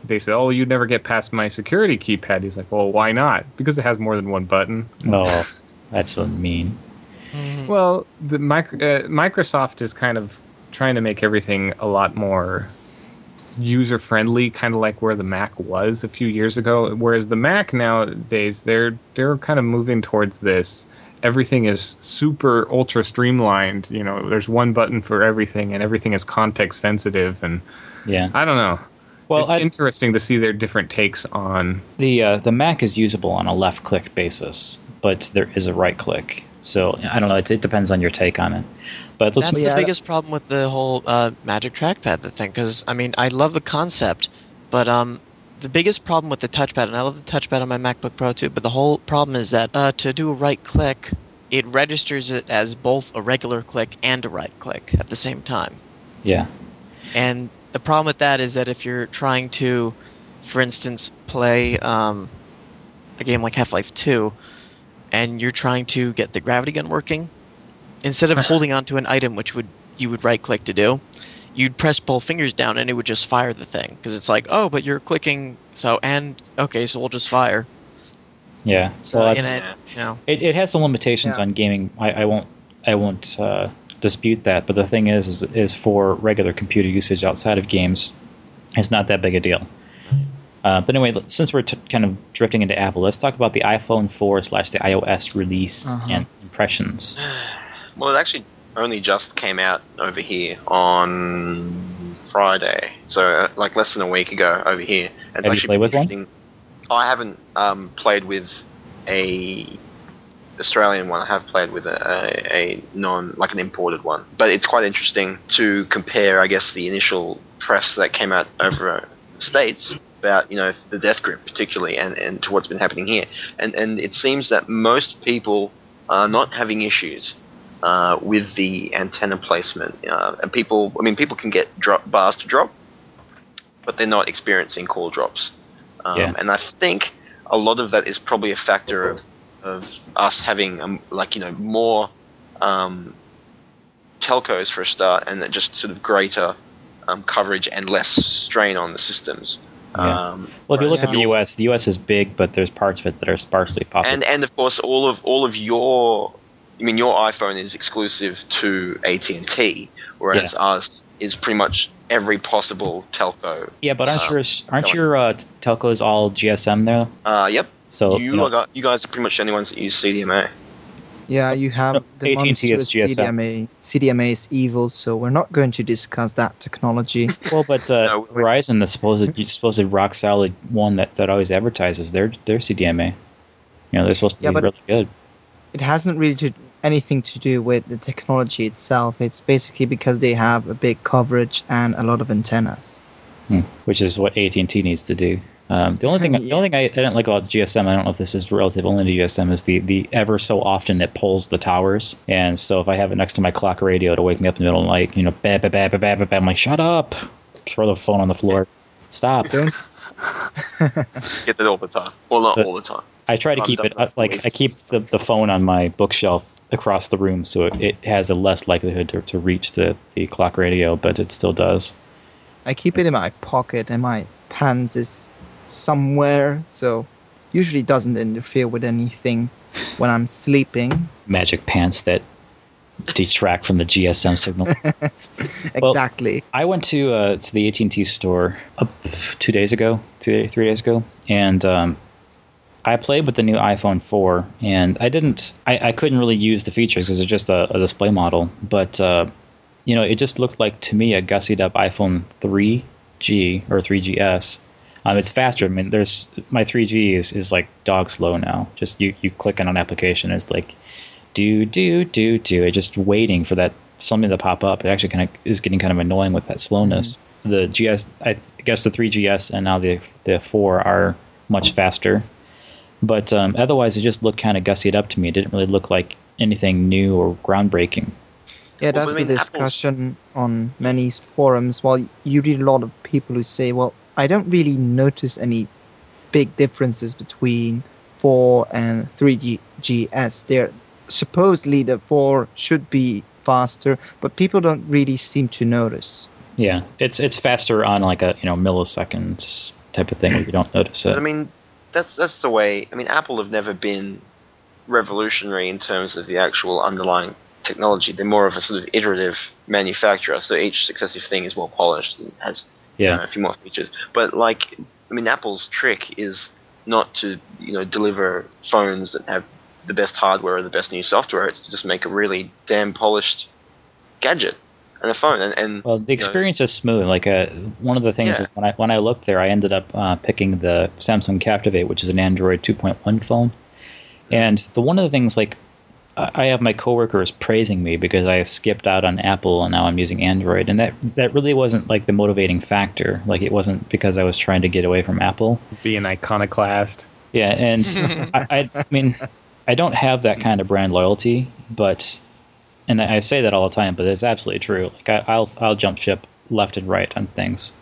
they said, "Oh, you'd never get past my security keypad." He's like, "Well, why not?" Because it has more than one button. Oh, that's so mean. Well, the Microsoft is kind of trying to make everything a lot more user-friendly, kind of like where the Mac was a few years ago. Whereas the Mac nowadays, they're kind of moving towards this. Everything is super ultra streamlined. There's one button for everything, and everything is context sensitive. And I don't know. Well, it's interesting to see their different takes on the Mac is usable on a left-click basis, but there is a right-click. So I don't know. It depends on your take on it. But that's the biggest problem with the whole Magic Trackpad thing. Because I love the concept, but the biggest problem with the touchpad, and I love the touchpad on my MacBook Pro too, but the whole problem is that to do a right click, it registers it as both a regular click and a right click at the same time. Yeah. And the problem with that is that if you're trying to, for instance, play a game like Half-Life 2, and you're trying to get the gravity gun working, instead of holding onto an item, which you would right click to do, you'd press both fingers down and it would just fire the thing. Because it's like, oh, but you're clicking, so we'll just fire. Yeah. So well, it has some limitations on gaming. I won't dispute that. But the thing is for regular computer usage outside of games, it's not that big a deal. But anyway, since we're kind of drifting into Apple, let's talk about the iPhone 4/the iOS release and impressions. Well, it actually only just came out over here on Friday, so like less than a week ago over here. Have you played with one? I haven't played with a Australian one. I have played with a an imported one, but it's quite interesting to compare, I guess, the initial press that came out over the States about the death grip particularly and to what's been happening here, and it seems that most people are not having issues with the antenna placement, and people can get bars to drop, but they're not experiencing call drops, and I think a lot of that is probably a factor of us having more telcos for a start, and just sort of greater coverage and less strain on the systems. Well, if you look at the US is big, but there's parts of it that are sparsely populated. And of course, all of your iPhone is exclusive to AT&T, whereas ours is pretty much every possible telco. Yeah, but aren't your telcos all GSM there? Yep. So you guys are pretty much the only ones that use CDMA. Yeah, you have the AT&T ones with CDMA. CDMA is evil, so we're not going to discuss that technology. Well, but Verizon, the supposed rock solid one that always advertises their CDMA, they're supposed to be really good. It hasn't really anything to do with the technology itself. It's basically because they have a big coverage and a lot of antennas. Which is what AT&T needs to do. The only thing I didn't like about GSM, I don't know if this is relative only to GSM, is the ever so often it pulls the towers. And so if I have it next to my clock radio to wake me up in the middle of the night, bap, bap, bap, bap, bap, bap, I'm like, shut up! Throw the phone on the floor. Stop. Get that all the time. Well, not all the time. I try to keep it I keep the phone on my bookshelf across the room, so it has a less likelihood to reach the clock radio, but it still does. I keep it in my pocket, and my pants is somewhere, so usually doesn't interfere with anything when I'm sleeping. Magic pants that detract from the GSM signal. Exactly. Well, I went to the AT&T store 3 days ago, and I played with the new iPhone 4, and I couldn't really use the features because it's just a display model, but it just looked like, to me, a gussied up iPhone 3G or 3GS. It's faster. I mean, my 3G is like dog slow now. Just you click on an application, it's like do. It's just waiting for that something to pop up. It actually is getting kind of annoying with that slowness. Mm-hmm. The GS, I guess the 3GS and now the 4 are much faster. But otherwise, it just looked kind of gussied up to me. It didn't really look like anything new or groundbreaking. Yeah, that's the discussion on many forums. Well, you read a lot of people who say, well, I don't really notice any big differences between 4 and 3GS. They're supposedly the 4 should be faster, but people don't really seem to notice. Yeah, it's faster on like a milliseconds type of thing where you don't notice it. But I mean, that's the way. I mean, Apple have never been revolutionary in terms of the actual underlying technology. They're more of a sort of iterative manufacturer, so each successive thing is more polished and has a few more features. But Apple's trick is not to deliver phones that have the best hardware or the best new software. It's to just make a really damn polished gadget and a phone. And well, the experience is smooth. Like one of the things is when I looked there, I ended up picking the Samsung Captivate, which is an Android 2.1 phone. And one of the things, like, I have my coworkers praising me because I skipped out on Apple and now I'm using Android, and that really wasn't like the motivating factor. Like, it wasn't because I was trying to get away from Apple. Be an iconoclast. Yeah, and I mean, I don't have that kind of brand loyalty, and I say that all the time, but it's absolutely true. Like, I'll jump ship left and right on things.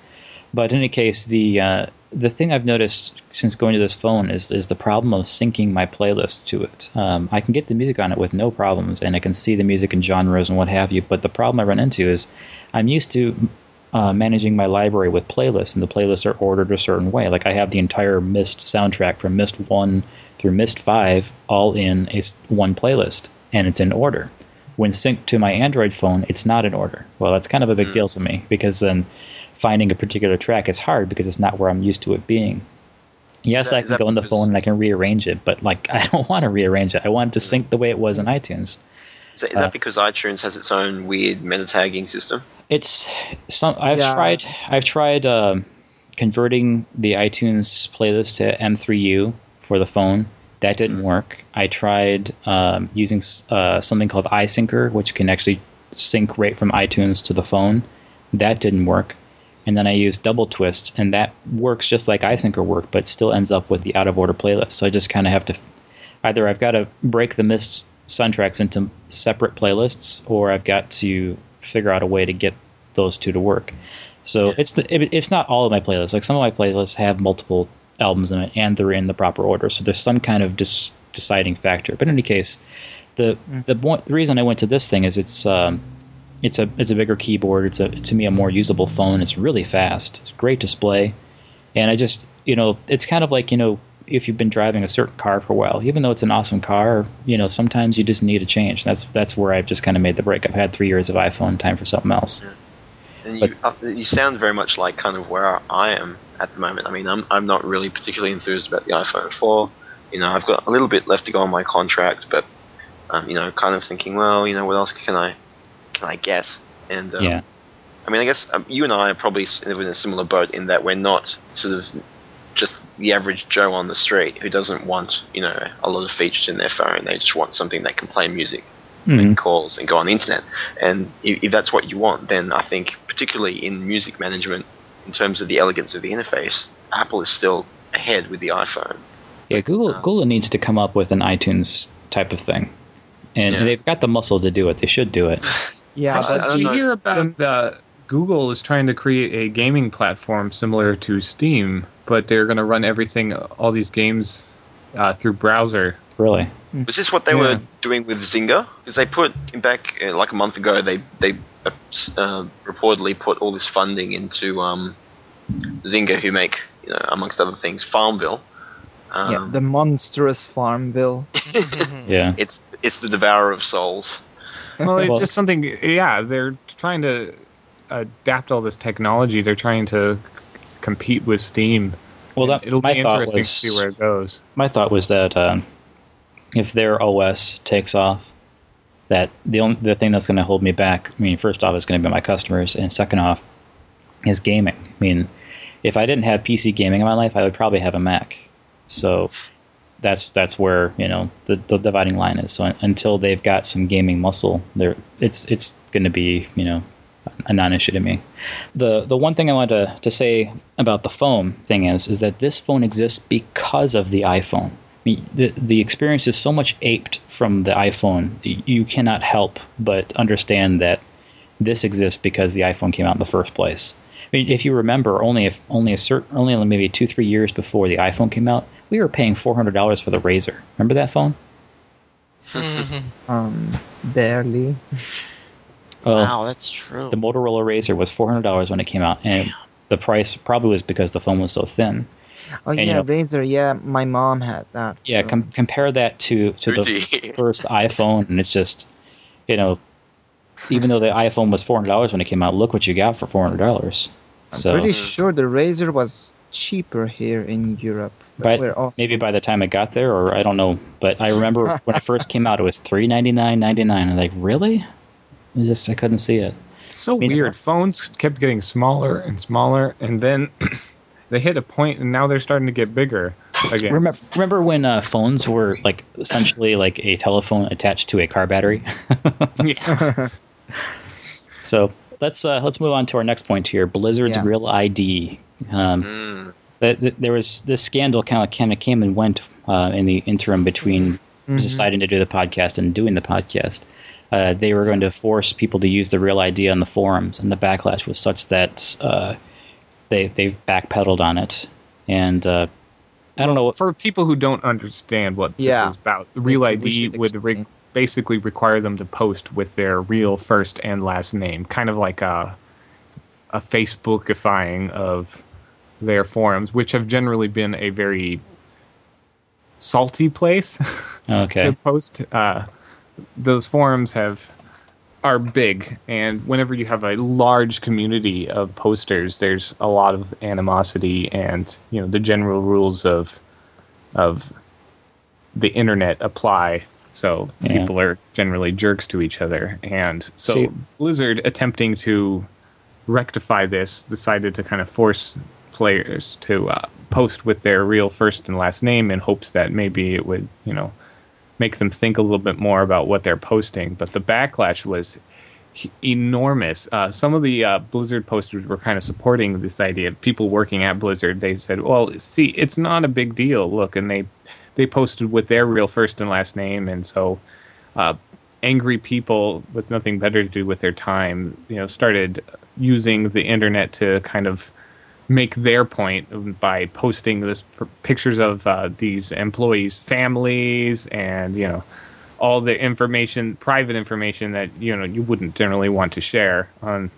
But in any case, the thing I've noticed since going to this phone is the problem of syncing my playlist to it. I can get the music on it with no problems, and I can see the music and genres and what have you, but the problem I run into is I'm used to managing my library with playlists, and the playlists are ordered a certain way. Like, I have the entire Myst soundtrack from Myst 1 through Myst 5 all in one playlist, and it's in order. When synced to my Android phone, it's not in order. Well, that's kind of a big deal to me, because then finding a particular track is hard because it's not where I'm used to it being. Yes, I can go on the phone and I can rearrange it, but like, I don't want to rearrange it. I want it to sync the way it was in iTunes. Is that because iTunes has its own weird meta tagging system? I've tried converting the iTunes playlist to M3U for the phone. That didn't work. I tried using something called iSyncer, which can actually sync right from iTunes to the phone. That didn't work. And then I used Double Twist, and that works just like iSyncer worked, but still ends up with the out-of-order playlist. So I just kind of have to either I've got to break the Myst soundtracks into separate playlists, or I've got to figure out a way to get those two to work. So it's not all of my playlists. Like, some of my playlists have multiple albums in it, and they're in the proper order. So there's some kind of deciding factor. But in any case, the reason I went to this thing is it's a bigger keyboard. It's to me a more usable phone. It's really fast. It's a great display, and I just it's kind of like if you've been driving a certain car for a while, even though it's an awesome car, sometimes you just need a change. That's where I've just kind of made the break. I've had 3 years of iPhone. Time for something else. And you sound very much like kind of where I am at the moment. I mean, I'm not really particularly enthused about the iPhone 4. I've got a little bit left to go on my contract, but kind of thinking, well, what else can I get? And I mean, I guess you and I are probably in a similar boat in that we're not sort of just the average Joe on the street who doesn't want a lot of features in their phone. They just want something that can play music, make calls, and go on the internet. And if that's what you want, then I think particularly in music management, in terms of the elegance of the interface, Apple is still ahead with the iPhone. Yeah, Google needs to come up with an iTunes type of thing, and they've got the muscle to do it. They should do it. Yeah, but Did you hear about Google is trying to create a gaming platform similar to Steam, but they're going to run all these games through browser. Really? Was this what they were doing with Zynga? Because they put back like a month ago, they reportedly put all this funding into Zynga, who make, amongst other things, Farmville. The monstrous Farmville. Yeah. It's the devourer of souls. Well, it's just something. Yeah, they're trying to adapt all this technology. They're trying to compete with Steam. Well, it'll be interesting to see where it goes. My thought was that if their OS takes off, that the thing that's going to hold me back, I mean, first off, is going to be my customers, and second off, is gaming. I mean, if I didn't have PC gaming in my life, I would probably have a Mac. So that's where the dividing line is. So until they've got some gaming muscle, it's going to be a non-issue to me. The one thing I wanted to say about the phone thing is that this phone exists because of the iPhone. I mean, the experience is so much aped from the iPhone. You cannot help but understand that this exists because the iPhone came out in the first place. I mean, if you remember, only maybe 2-3 years before the iPhone came out, we were paying $400 for the Razr. Remember that phone? Barely. Wow, that's true. The Motorola Razr was $400 when it came out, and the price probably was because the phone was so thin. Oh, and, Razr. Yeah, my mom had that. Yeah, compare that to the first iPhone, and it's just, even though the iPhone was $400 when it came out, look what you got for $400. I'm pretty sure the Razr was cheaper here in Europe. But maybe by the time it got there, or I don't know. But I remember when it first came out, it was $399.99. I'm like, really? I couldn't see it. It's so weird. Phones kept getting smaller and smaller, and then they hit a point, and now they're starting to get bigger again. Remember when phones were like essentially like a telephone attached to a car battery? Yeah. So let's move on to our next point here. Blizzard's Real ID. There was this scandal kind of came and went in the interim between deciding to do the podcast and doing the podcast. They were going to force people to use the Real ID on the forums, and the backlash was such that they've backpedaled on it. And I don't know. For people who don't understand what this is about, Real ID would basically require them to post with their real first and last name, kind of like a Facebookifying of their forums, which have generally been a very salty place to post. Those forums are big, and whenever you have a large community of posters, there's a lot of animosity, and the general rules of the internet apply. So people are generally jerks to each other, and so Blizzard, attempting to rectify this, decided to kind of force players to post with their real first and last name in hopes that maybe it would make them think a little bit more about what they're posting. But the backlash was enormous. Some of the Blizzard posters were kind of supporting this idea. People working at Blizzard, they said, well, see, it's not a big deal. Look, and they posted with their real first and last name. And so angry people with nothing better to do with their time, started using the internet to kind of make their point by posting this pictures of these employees' families and all the information, private information that you wouldn't generally want to share on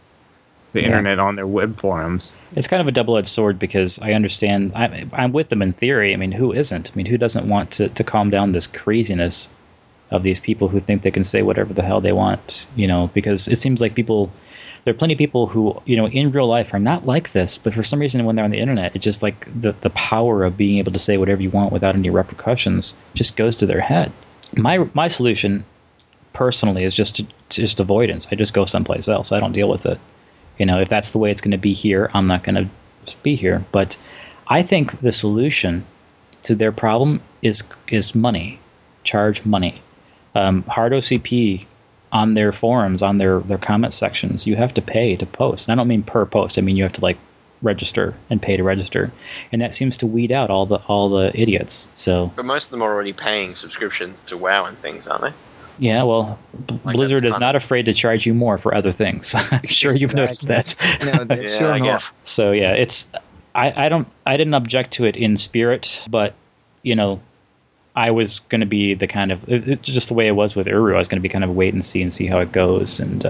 the internet on their web forums. It's kind of a double-edged sword because I understand. I'm with them in theory. I mean, who isn't? I mean, who doesn't want to calm down this craziness of these people who think they can say whatever the hell they want? Because it seems like there are plenty of people who, in real life are not like this, but for some reason when they're on the internet, it's just like the power of being able to say whatever you want without any repercussions just goes to their head. My solution, personally, is just avoidance. I just go someplace else. I don't deal with it. If that's the way it's going to be here, I'm not going to be here. But I think the solution to their problem is money. Charge money. Hard OCP on their forums, on their comment sections, you have to pay to post. And I don't mean per post. I mean you have to register and pay to register, and that seems to weed out all the idiots. So, but most of them are already paying subscriptions to WoW and things, aren't they? yeah, well, Like Blizzard that's is not afraid to charge you more for other things. I'm sure you've noticed that. No, they're Yeah, sure I not. guess. So yeah, it's I didn't object to it in spirit, but you know, I was going to be the kind of it's just the way it was with Uru. I was going to be kind of wait and see how it goes, and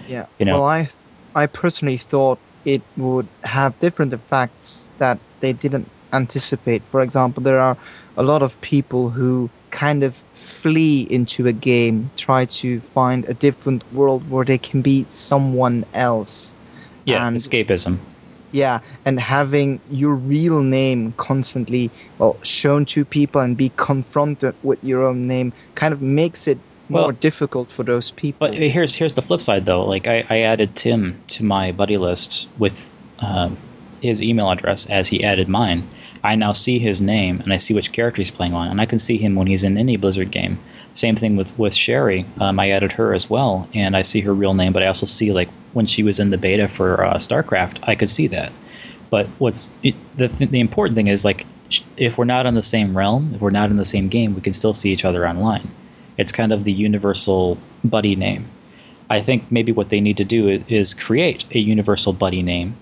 Yeah. you know. Well, I personally thought it would have different effects that they didn't anticipate. For example, there are a lot of people who kind of flee into a game, try to find a different world where they can be someone else. Yeah, And- escapism. Yeah, and having your real name constantly, shown to people and be confronted with your own name kind of makes it more Well, difficult for those people. But here's the flip side, though. Like I added Tim to my buddy list with his email address as he added mine. I now see his name and I see which character he's playing on, and I can see him when he's in any Blizzard game. Same thing with Sherry. I added her as well, and I see her real name, but I also see like when she was in the beta for Starcraft, I could see that. But the important thing is like if we're not in the same realm, if we're not in the same game, we can still see each other online. It's kind of the universal buddy name. I think maybe what they need to do is create a universal buddy name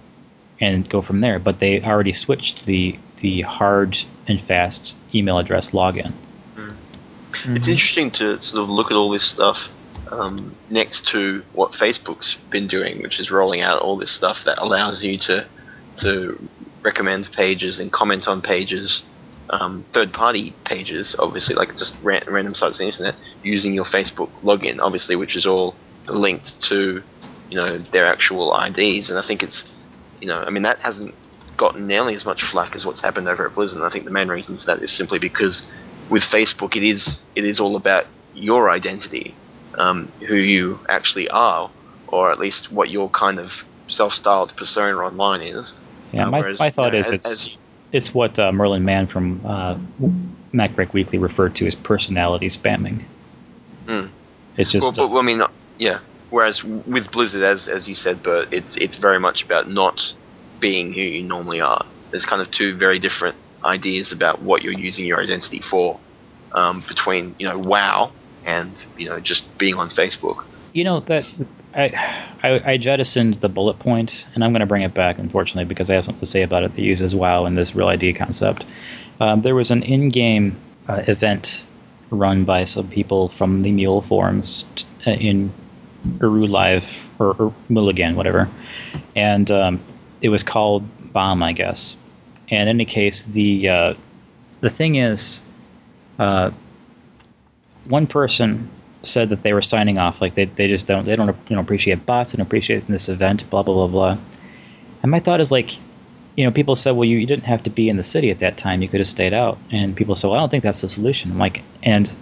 and go from there. But they already switched the hard and fast email address login. It's interesting to sort of look at all this stuff next to what Facebook's been doing, which is rolling out all this stuff that allows you to recommend pages and comment on pages, third-party pages, obviously, like just random sites on the internet, using your Facebook login, obviously, which is all linked to, their actual IDs. And I think it's, that hasn't gotten nearly as much flack as what's happened over at Blizzard. And I think the main reason for that is simply because with Facebook, it is all about your identity, who you actually are, or at least what your kind of self-styled persona online is. Yeah, my thought is it's what Merlin Mann from MacBreak Weekly referred to as personality spamming. It's just yeah. Whereas with Blizzard, as you said, Bert, it's very much about not being who you normally are. There's kind of two very different ideas about what you're using your identity for, between WoW and just being on Facebook. That I jettisoned the bullet point, and I'm going to bring it back, unfortunately, because I have something to say about it that uses WoW and this real ID concept. There was an in-game event run by some people from the Mule forums in Uru Live or Mulligan, whatever, and it was called Bomb, I guess. And in any case, the thing is, one person said that they were signing off, like they just don't appreciate bots and appreciate this event, blah blah blah blah. And my thought is like, people said, well, you didn't have to be in the city at that time, you could have stayed out. And people said, well, I don't think that's the solution. I'm like, and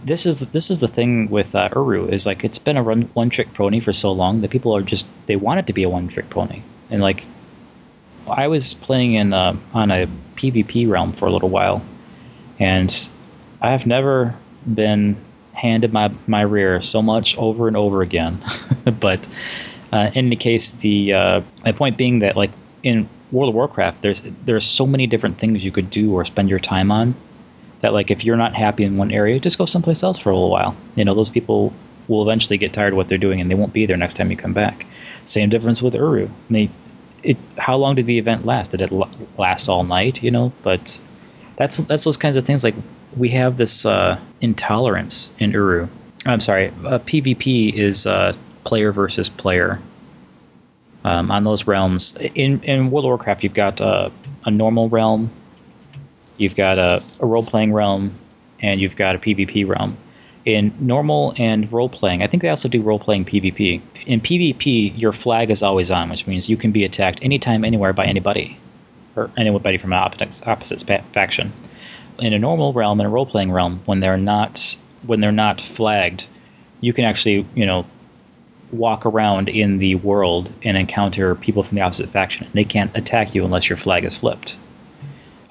this is the thing with Uru is like it's been a one trick pony for so long that people are just they want it to be a one trick pony. And like I was playing on a PvP realm for a little while, and I have never been handed my rear so much over and over again. But in any case, my point being that like in World of Warcraft, there's so many different things you could do or spend your time on that like if you're not happy in one area, just go someplace else for a little while. Those people will eventually get tired of what they're doing and they won't be there next time you come back. Same difference with Uru. How long did the event last? Did it last all night? But that's those kinds of things. Like we have this intolerance in Uru. I'm sorry, PvP is player versus player. On those realms, in World of Warcraft, you've got a normal realm, you've got a role-playing realm, and you've got a PvP realm. In normal and role-playing, I think they also do role-playing PvP. In PvP, your flag is always on, which means you can be attacked anytime, anywhere by anybody, or anybody from an opposite faction. In a normal realm and a role-playing realm, when they're not flagged, you can actually walk around in the world and encounter people from the opposite faction. They can't attack you unless your flag is flipped.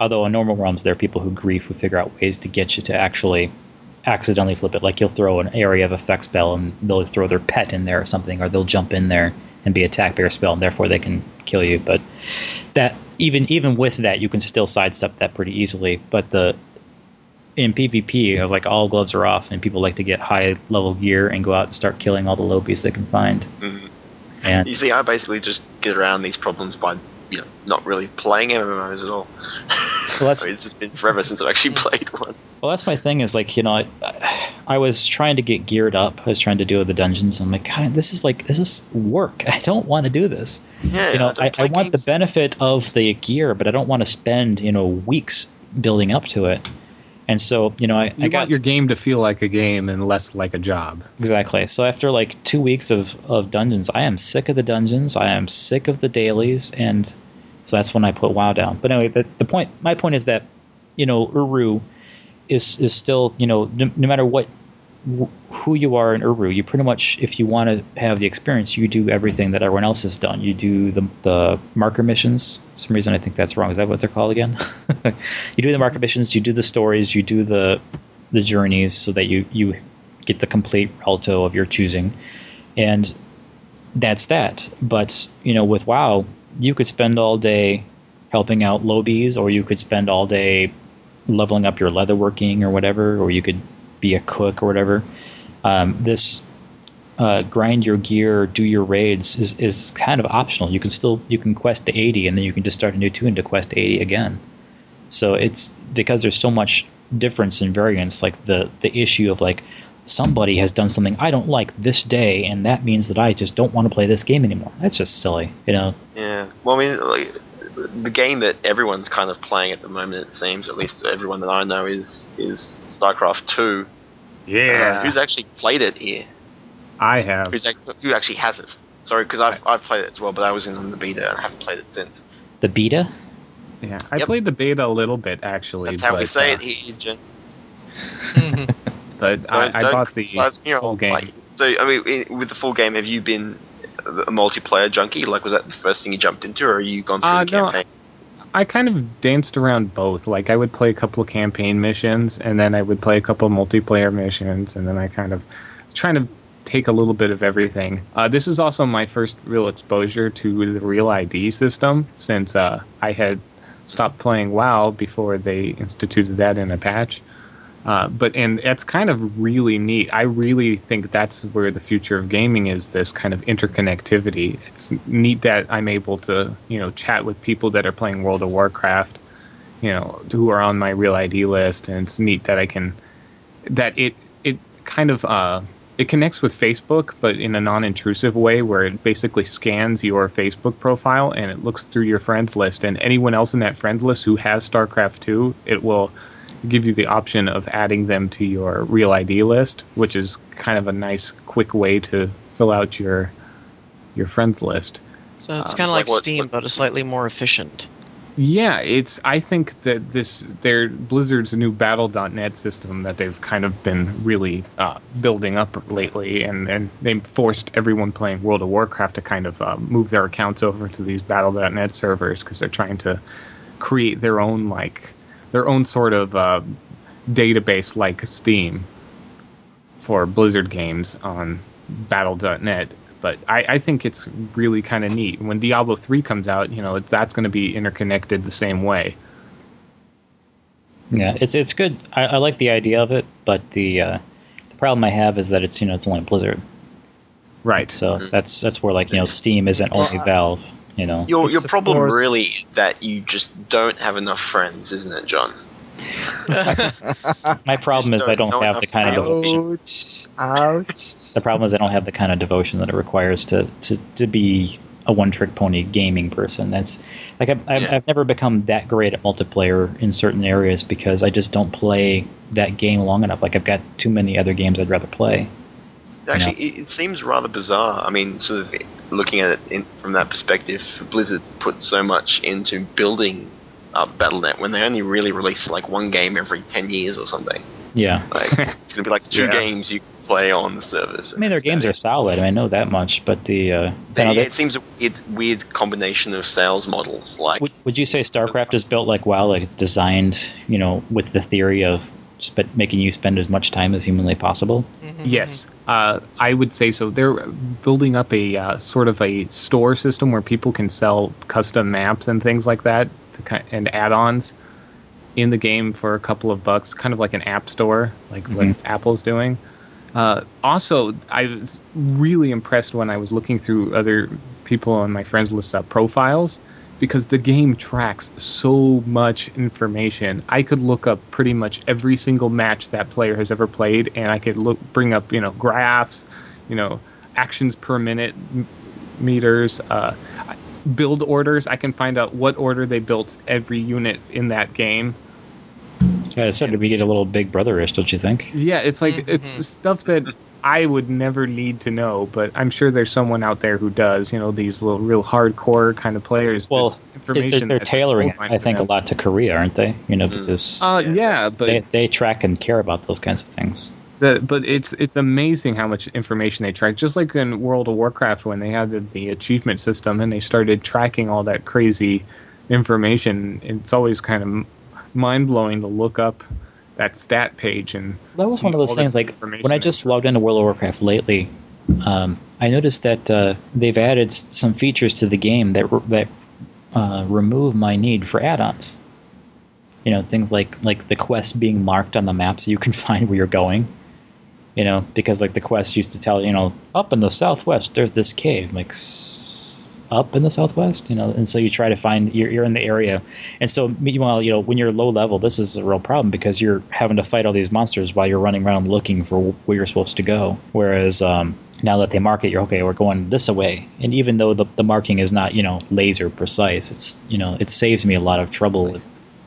Although in normal realms, there are people who figure out ways to get you to actually accidentally flip it. Like you'll throw an area of effect spell and they'll throw their pet in there or something, or they'll jump in there and be attacked by your spell, and therefore they can kill you. But that even with that, you can still sidestep that pretty easily. But in PvP, I was like, all gloves are off, and people like to get high level gear and go out and start killing all the lobies they can find. Mm-hmm. And you see, I basically just get around these problems by not really playing MMOs at all. Well, it's just been forever since I've actually played one. Well, that's my thing. Is like, I was trying to get geared up. I was trying to do the dungeons. I'm like, God, this is work. I don't want to do this. Yeah, I want the benefit of the gear, but I don't want to spend weeks building up to it. And so, I want your game to feel like a game and less like a job. Exactly. So after like 2 weeks of dungeons, I am sick of the dungeons. I am sick of the dailies, and so that's when I put WoW down. But anyway, my point is that Uru is still no matter who you are in Uru, you pretty much, if you want to have the experience, you do everything that everyone else has done. You do the marker missions. For some reason I think that's wrong. Is that what they're called again? You do the marker missions, you do the stories, you do the journeys, so that you get the complete Alto of your choosing. And that's that. But, with WoW, you could spend all day helping out lobies, or you could spend all day leveling up your leatherworking or whatever, or you could be a cook or whatever. This grind your gear, do your raids is kind of optional. You can quest to 80, and then you can just start a new tune to quest 80 again. So it's because there's so much difference and variance, like the issue of like, somebody has done something I don't like this day, and that means that I just don't want to play this game anymore. That's just silly, Yeah. Well, I mean, like, the game that everyone's kind of playing at the moment, it seems, at least everyone that I know, is Starcraft II. Yeah. Who's actually played it here? I have. Who actually has it? Sorry, because I've played it as well, but I was in the beta and I haven't played it since. The beta? Yeah, I played the beta a little bit, actually. That's how we say it here, Jen. But I bought the full game. Like, so, I mean, with the full game, have you been a multiplayer junkie? Like, was that the first thing you jumped into, or are you gone through the campaign? I kind of danced around both. Like, I would play a couple of campaign missions, and then I would play a couple of multiplayer missions, and then I kind of was trying to take a little bit of everything. This is also my first real exposure to the Real ID system, since I had stopped playing WoW before they instituted that in a patch. And that's kind of really neat. I really think that's where the future of gaming is, this kind of interconnectivity. It's neat that I'm able to, chat with people that are playing World of Warcraft, who are on my Real ID list, and it's neat that it connects with Facebook, but in a non-intrusive way, where it basically scans your Facebook profile and it looks through your friends list, and anyone else in that friends list who has StarCraft II, it will give you the option of adding them to your Real ID list, which is kind of a nice, quick way to fill out your friends list. So it's kind of like Steam, but a slightly more efficient. Yeah, I think that Blizzard's new Battle.net system that they've kind of been really building up lately, and they forced everyone playing World of Warcraft to kind of move their accounts over to these Battle.net servers, because they're trying to create their own sort of database like Steam for Blizzard games on Battle.net. But I think it's really kind of neat. When Diablo 3 comes out, that's going to be interconnected the same way. Yeah, it's good. I like the idea of it, but the problem I have is that it's only Blizzard. Right. So that's where Steam isn't only Valve. Your problem really is that you just don't have enough friends, isn't it, John? My problem is I don't have the kind of devotion. Ouch. The problem is I don't have the kind of devotion that it requires to be a one-trick pony gaming person. That's like I've never become that great at multiplayer in certain areas because I just don't play that game long enough. Like, I've got too many other games I'd rather play. Actually, it seems rather bizarre. I mean, sort of looking at it from that perspective, Blizzard put so much into building up Battle.net when they only really release like one game every 10 years or something. Yeah. Like, it's going to be like two games you play on the service. I mean, their games are solid. I know that much, but it seems a weird combination of sales models. Like, would you say StarCraft is built like WoW, like it's designed, with the theory of making you spend as much time as humanly possible? Yes, I would say so. They're building up a sort of a store system where people can sell custom maps and things like that and add-ons in the game for a couple of bucks, kind of like an app store, like what Apple's doing. Also, I was really impressed when I was looking through other people on my friends list profiles, because the game tracks so much information. I could look up pretty much every single match that player has ever played, and I could bring up, graphs, actions per minute meters, build orders. I can find out what order they built every unit in that game. Yeah, it's starting to get a little Big Brother-ish, don't you think? Yeah, it's like it's stuff that I would never need to know, but I'm sure there's someone out there who does. These little real hardcore kind of players. Well, they're tailoring it, I think, a lot to Korea, aren't they? Because but they track and care about those kinds of things. But it's amazing how much information they track. Just like in World of Warcraft, when they had the achievement system and they started tracking all that crazy information, it's always kind of mind-blowing to look up that stat page. And that was one of those things, like when I just logged into World of Warcraft lately, I noticed that they've added some features to the game that remove my need for add-ons. Things like the quest being marked on the map so you can find where you're going. Because like the quest used to tell, up in the southwest there's this cave. Like, up in the southwest, and so you try to find, you're in the area, and so meanwhile, when you're low level, this is a real problem because you're having to fight all these monsters while you're running around looking for where you're supposed to go. Whereas now that they mark it, we're going this way, and even though the marking is not laser precise, it's it saves me a lot of trouble.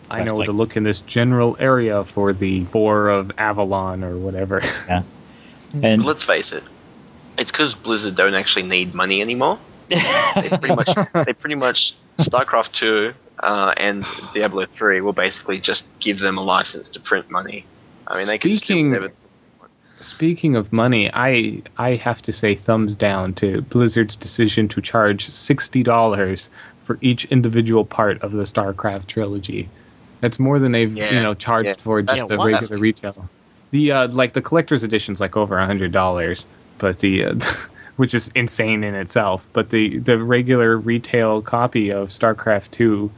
I know to look in this general area for the Boar of Avalon or whatever. Yeah, and let's face it, it's because Blizzard don't actually need money anymore. They pretty much Starcraft II and Diablo 3 will basically just give them a license to print money. I mean, they can just do whatever. Speaking of money, I have to say thumbs down to Blizzard's decision to charge $60 for each individual part of the Starcraft trilogy. That's more than they've charged for just the regular retail. The collector's edition's like over $100, but which is insane in itself. But the regular retail copy of StarCraft II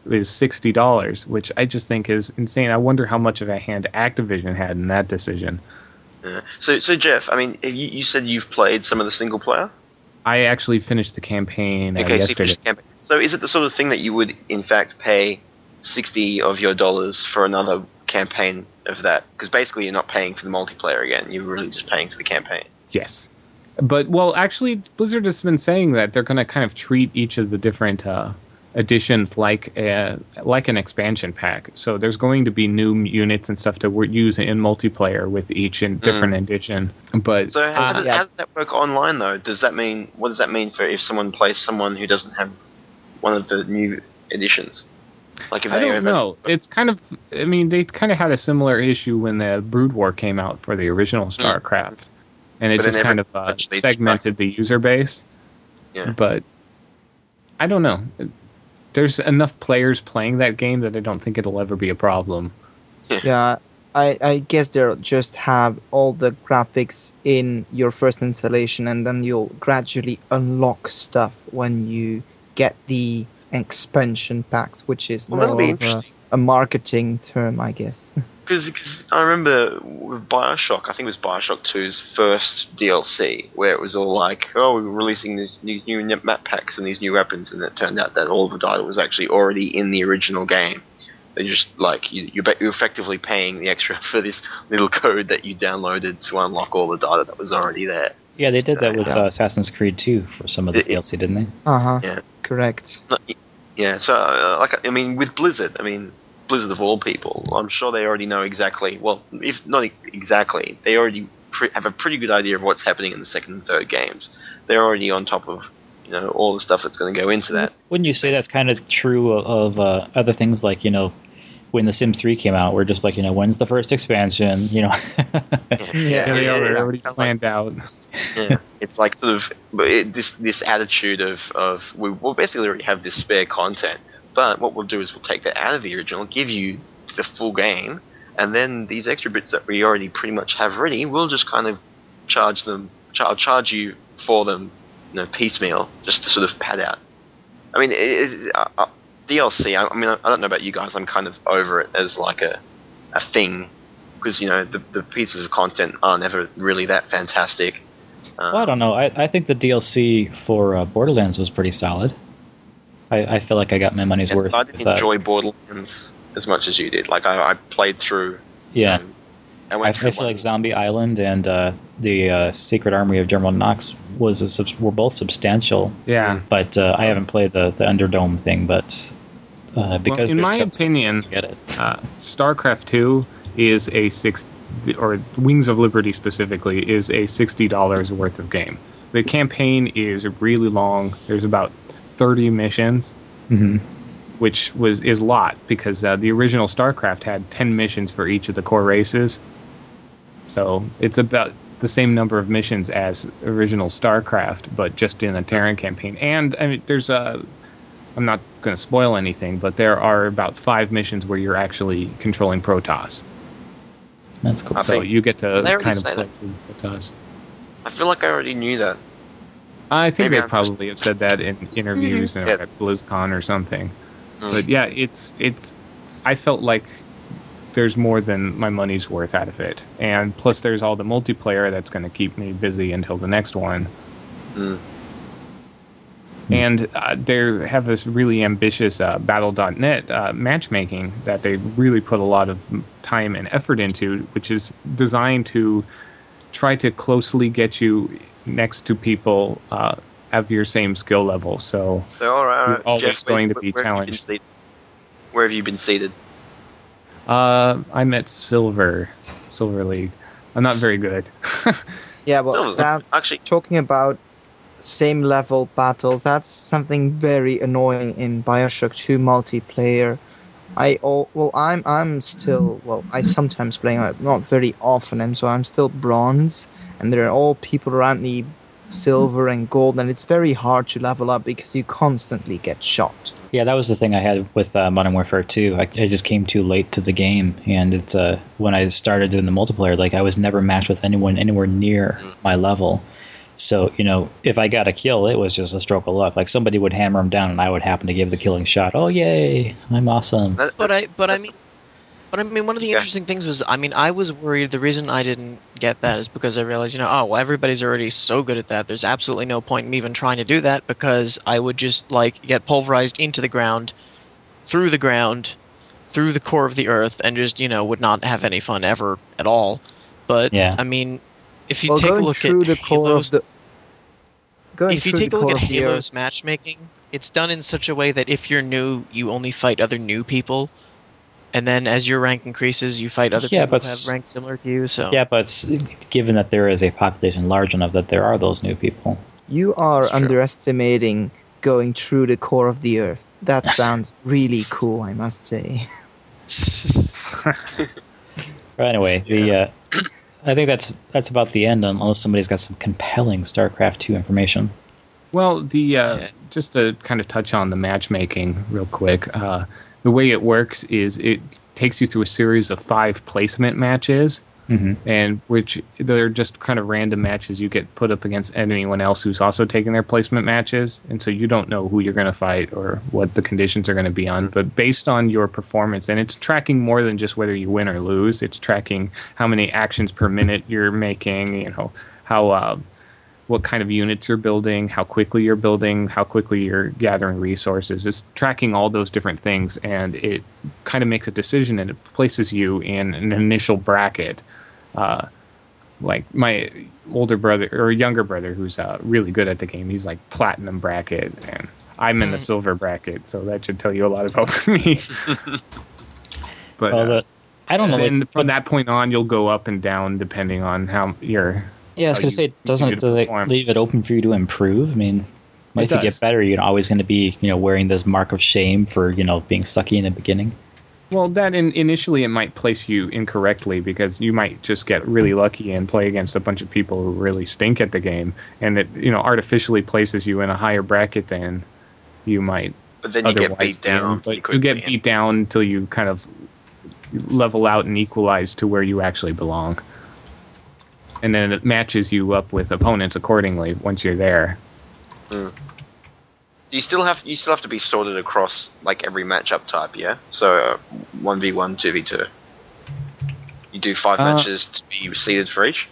is $60, which I just think is insane. I wonder how much of a hand Activision had in that decision. Yeah. So Jeff, I mean, you said you've played some of the single player? I actually finished the campaign yesterday. So is it the sort of thing that you would, in fact, pay $60 of your dollars for another campaign of that? Because basically you're not paying for the multiplayer again. You're really just paying for the campaign. Yes. But, actually, Blizzard has been saying that they're going to kind of treat each of the different editions like an expansion pack. So there's going to be new units and stuff to use in multiplayer with each different edition. But so how does that work online, though? What does that mean for if someone plays someone who doesn't have one of the new editions? Like if I don't know. It's kind of, they kind of had a similar issue when the Brood War came out for the original StarCraft. And it just kind of segmented the user base. Yeah. But I don't know. There's enough players playing that game that I don't think it'll ever be a problem. Yeah, I guess they'll just have all the graphics in your first installation, and then you'll gradually unlock stuff when you get the expansion packs, which is more of a marketing term, I guess. Because I remember with Bioshock, I think it was Bioshock 2's first DLC, where it was all like, oh, we were releasing these new map packs and these new weapons, and it turned out that all the data was actually already in the original game. They just, like, you're effectively paying the extra for this little code that you downloaded to unlock all the data that was already there. Yeah, they did that with Assassin's Creed 2 for some of the DLC, didn't they? Uh-huh. Yeah. Correct. Yeah, so, with Blizzard, Blizzard of all people, I'm sure they already know exactly, well, if not exactly, they already have a pretty good idea of what's happening in the second and third games. They're already on top of, all the stuff that's going to go into that. Wouldn't you say that's kind of true of other things like, when The Sims 3 came out, we're just like, when's the first expansion, They already planned out. Yeah, it's like sort of this attitude of we'll basically already have this spare content, but what we'll do is we'll take that out of the original, give you the full game, and then these extra bits that we already pretty much have ready, we'll just kind of charge you for them, piecemeal, just to sort of pad out. I mean, DLC. I mean, I don't know about you guys. I'm kind of over it as like a thing, because the pieces of content are never really that fantastic. Well, I don't know. I think the DLC for Borderlands was pretty solid. I feel like I got my money's worth. I didn't enjoy Borderlands as much as you did. Like I played through. Yeah. I feel like Zombie Island and the Secret Armory of General Knox were both substantial. Yeah. But I haven't played the Underdome thing, but because in my opinion, get it. StarCraft II is or Wings of Liberty specifically is a $60 worth of game. The campaign is really long. There's about 30 missions. Mm-hmm. Which is a lot, because the original StarCraft had 10 missions for each of the core races. So it's about the same number of missions as original StarCraft, but just in a Terran campaign. And I mean, there's I'm not going to spoil anything, but there are about 5 missions where you're actually controlling Protoss. That's cool. So you get to kind of say play that. through Protoss. I feel like I already knew that. I think Maybe they probably have said that in interviews Yeah. at BlizzCon or something. But yeah, it's. I felt like there's more than my money's worth out of it, and plus there's all the multiplayer that's going to keep me busy until the next one. And they have this really ambitious Battle.net matchmaking that they really put a lot of time and effort into, which is designed to try to closely get you next to people of your same skill level. So all right, you're always Jeff, going to be challenged. Where have you been seated? I'm at Silver League. I'm not very good. Yeah, well, Actually, talking about same level battles, that's something very annoying in Bioshock 2 multiplayer. I sometimes play, not very often, and so I'm still bronze, and there are all people around me silver and gold, and it's very hard to level up because you constantly get shot. Yeah, that was the thing I had with Modern Warfare 2. I just came too late to the game, and it's when I started doing the multiplayer, like I was never matched with anyone anywhere near my level. So, if I got a kill, it was just a stroke of luck. Like somebody would hammer him down, and I would happen to give the killing shot. Oh, yay! I'm awesome. But I mean, one of the interesting things was, I was worried. The reason I didn't get that is because I realized, everybody's already so good at that. There's absolutely no point in me even trying to do that, because I would just get pulverized into the ground, through the core of the earth, and just would not have any fun ever at all. But yeah. If you take a look at Halo's, Halo's matchmaking, it's done in such a way that if you're new, you only fight other new people, and then as your rank increases, you fight other people who have ranks similar to you. So yeah, but given that there is a population large enough that there are those new people, you are underestimating going through the core of the earth. That sounds really cool, I must say. But anyway, I think that's about the end, unless somebody's got some compelling StarCraft II information. Well, just to kind of touch on the matchmaking real quick, the way it works is it takes you through a series of 5 placement matches, and which they're just kind of random matches. You get put up against anyone else who's also taking their placement matches, and so you don't know who you're going to fight or what the conditions are going to be on. But based on your performance, and it's tracking more than just whether you win or lose. It's tracking how many actions per minute you're making, how what kind of units you're building, how quickly you're building, how quickly you're gathering resources. It's tracking all those different things, and it kind of makes a decision, and it places you in an initial bracket. Like my older brother or younger brother, who's really good at the game, he's like platinum bracket, and I'm in the silver bracket, so that should tell you a lot about me. But I don't know. Then from that point on, you'll go up and down depending on how you're. Yeah, I was going to say, does it leave it open for you to improve? I mean, if you get better, you're always going to be, wearing this mark of shame for, being sucky in the beginning. Well, that initially it might place you incorrectly, because you might just get really lucky and play against a bunch of people who really stink at the game, and it artificially places you in a higher bracket than you might. But then you get beat down. But you get beat down until you kind of level out and equalize to where you actually belong. And then it matches you up with opponents accordingly once you're there. You still have to be sorted across like every matchup type, yeah. So 1v1, 2v2. You do 5 matches to be seeded for each.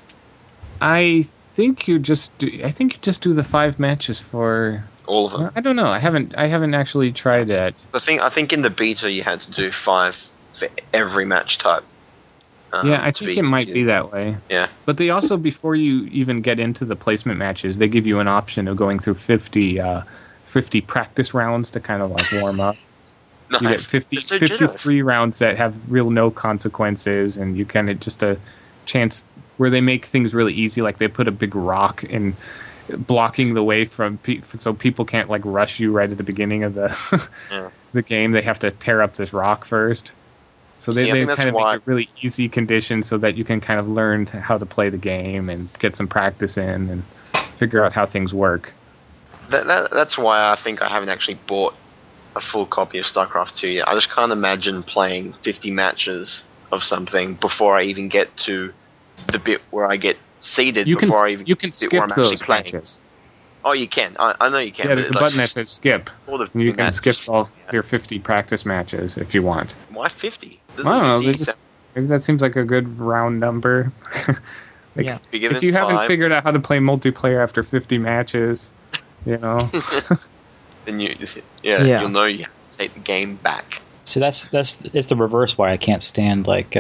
I think you just do the 5 matches for all of them. I don't know. I haven't actually tried that. I think in the beta you had to do 5 for every match type. Yeah, I think it might be that way. Yeah. But they also, before you even get into the placement matches, they give you an option of going through 50 practice rounds to kind of like warm up. Nice. You get 53 rounds that have real no consequences, and you kind of just a chance where they make things really easy, like they put a big rock in blocking the way from so people can't like rush you right at the beginning of the the game. They have to tear up this rock first. So they kind of make it really easy conditions so that you can kind of learn how to play the game and get some practice in and figure out how things work. That's why I think I haven't actually bought a full copy of Starcraft II yet. I just can't imagine playing 50 matches of something before I even get to the bit where I get seeded. You can skip those matches. Oh, you can. I know you can. Yeah, there's a button that says skip. You can skip all your 50 practice matches if you want. Why 50? I don't know. Maybe that seems like a good round number. If you haven't figured out how to play multiplayer after 50 matches, then you'll know you have to take the game back. See, that's the reverse why I can't stand like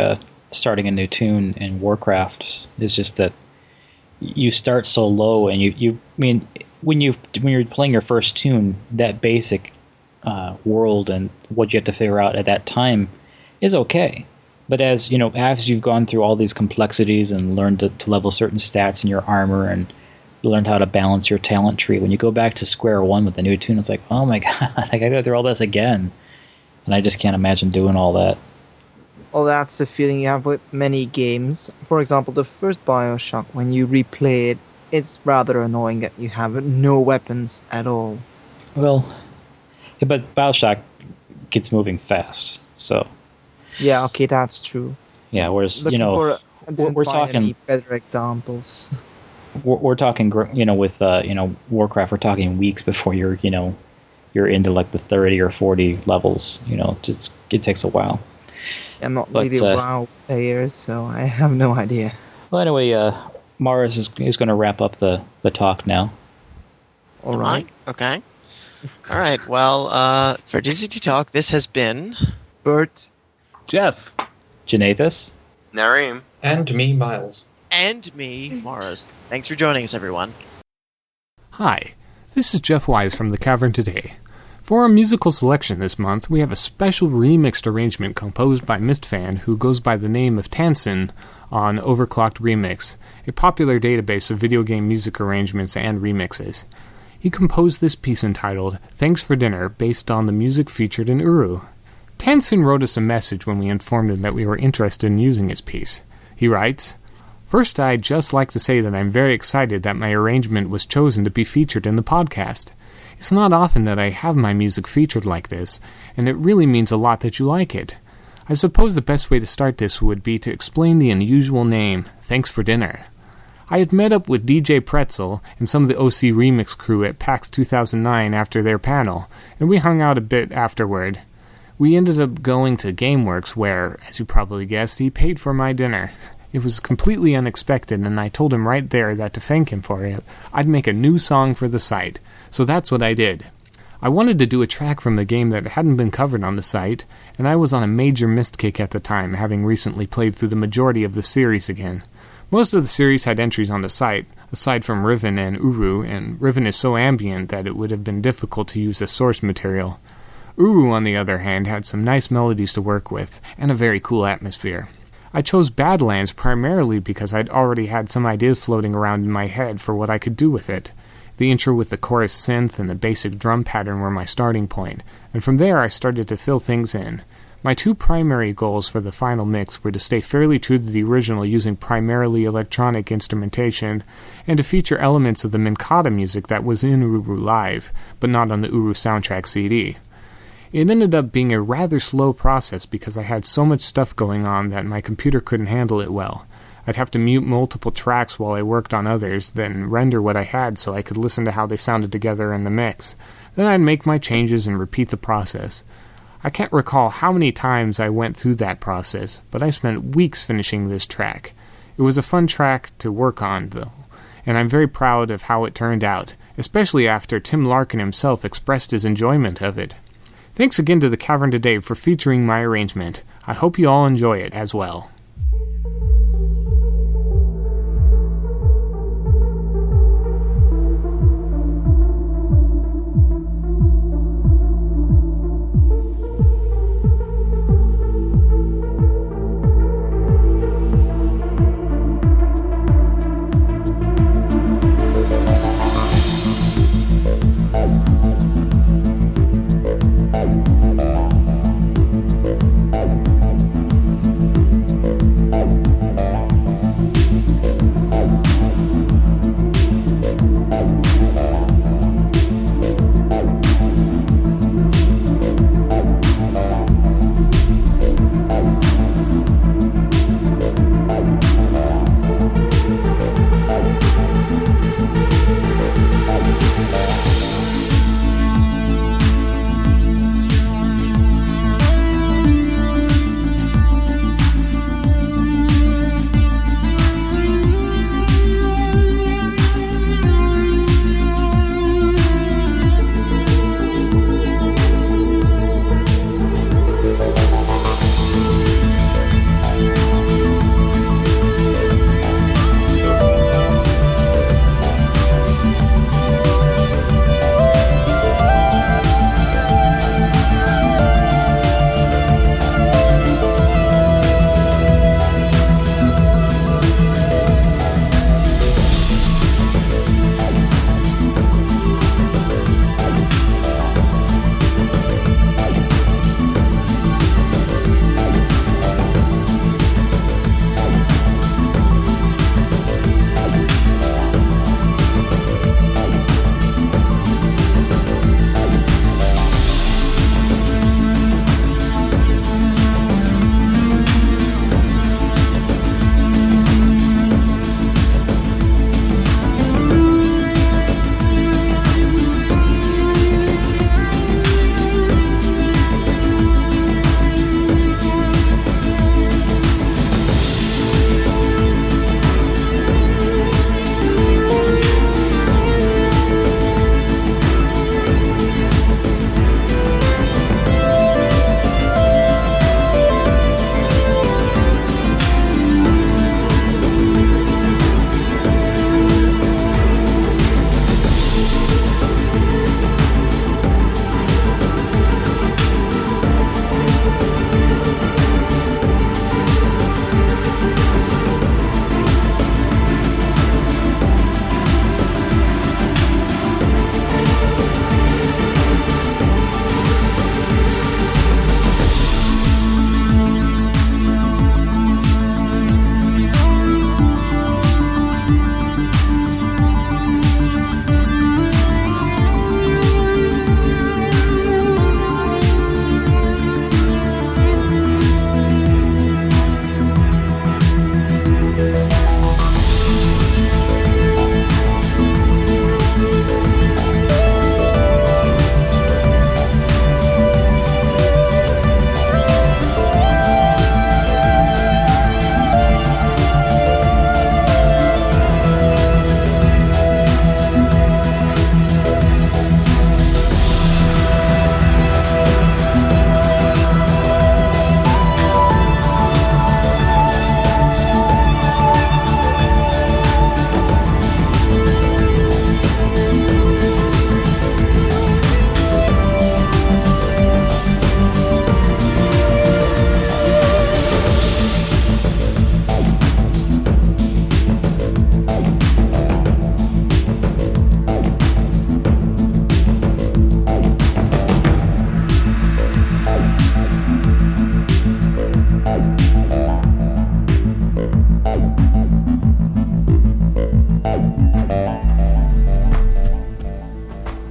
starting a new tune in Warcraft. It's just that you start so low, and when you're playing your first tune, that basic world and what you have to figure out at that time is okay. But as you've gone through all these complexities and learned to level certain stats in your armor and learned how to balance your talent tree, when you go back to square one with a new tune, it's like, oh my god, I gotta go through all this again. And I just can't imagine doing all that. Well, that's the feeling you have with many games. For example, the first BioShock, when you replay it, it's rather annoying that you have no weapons at all. Well, yeah, but BioShock gets moving fast, so... Yeah, okay, that's true. Yeah, whereas, we're talking... any better examples. We're talking, with, Warcraft, we're talking weeks before you're into, like, the 30 or 40 levels. It takes a while. I'm not really a WoW player, so I have no idea. Well, anyway, Morris is going to wrap up the talk now. All right. Okay. All right. Well, for TCT Talk, this has been... Bert. Jeff. Janathus. Nareem. And me, Miles. And me, Morris. Thanks for joining us, everyone. Hi, this is Jeff Wise from the Cavern today. For our musical selection this month, we have a special remixed arrangement composed by Mistfan, who goes by the name of Tansunn on Overclocked Remix, a popular database of video game music arrangements and remixes. He composed this piece entitled Thanks for Dinner, based on the music featured in Uru. Tansunn wrote us a message when we informed him that we were interested in using his piece. He writes, "First, I'd just like to say that I'm very excited that my arrangement was chosen to be featured in the podcast. It's not often that I have my music featured like this, and it really means a lot that you like it. I suppose the best way to start this would be to explain the unusual name, Thanks for Dinner. I had met up with DJ Pretzel and some of the OC Remix crew at PAX 2009 after their panel, and we hung out a bit afterward. We ended up going to GameWorks where, as you probably guessed, he paid for my dinner. It was completely unexpected, and I told him right there that to thank him for it, I'd make a new song for the site. So that's what I did. I wanted to do a track from the game that hadn't been covered on the site, and I was on a major mist kick at the time, having recently played through the majority of the series again. Most of the series had entries on the site, aside from Riven and Uru, and Riven is so ambient that it would have been difficult to use as source material. Uru, on the other hand, had some nice melodies to work with, and a very cool atmosphere. I chose Badlands primarily because I'd already had some ideas floating around in my head for what I could do with it. The intro with the chorus synth and the basic drum pattern were my starting point, and from there I started to fill things in. My two primary goals for the final mix were to stay fairly true to the original using primarily electronic instrumentation, and to feature elements of the Minkata music that was in Uru Live, but not on the Uru soundtrack CD. It ended up being a rather slow process because I had so much stuff going on that my computer couldn't handle it well. I'd have to mute multiple tracks while I worked on others, then render what I had so I could listen to how they sounded together in the mix. Then I'd make my changes and repeat the process. I can't recall how many times I went through that process, but I spent weeks finishing this track. It was a fun track to work on, though, and I'm very proud of how it turned out, especially after Tim Larkin himself expressed his enjoyment of it. Thanks again to the Cavern today for featuring my arrangement. I hope you all enjoy it as well.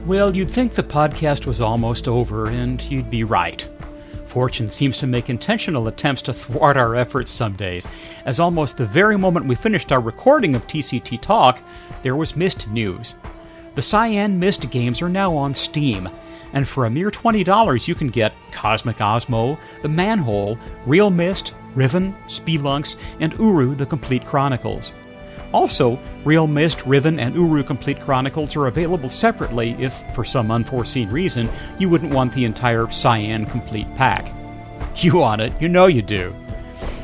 Well, you'd think the podcast was almost over, and you'd be right. Fortune seems to make intentional attempts to thwart our efforts some days, as almost the very moment we finished our recording of TCT Talk, there was Myst news. The Cyan Myst games are now on Steam, and for a mere $20 you can get Cosmic Osmo, The Manhole, Real Myst, Riven, Spelunks, and Uru the Complete Chronicles. Also, Real Myst, Riven, and Uru Complete Chronicles are available separately if, for some unforeseen reason, you wouldn't want the entire Cyan Complete pack. You want it, you know you do.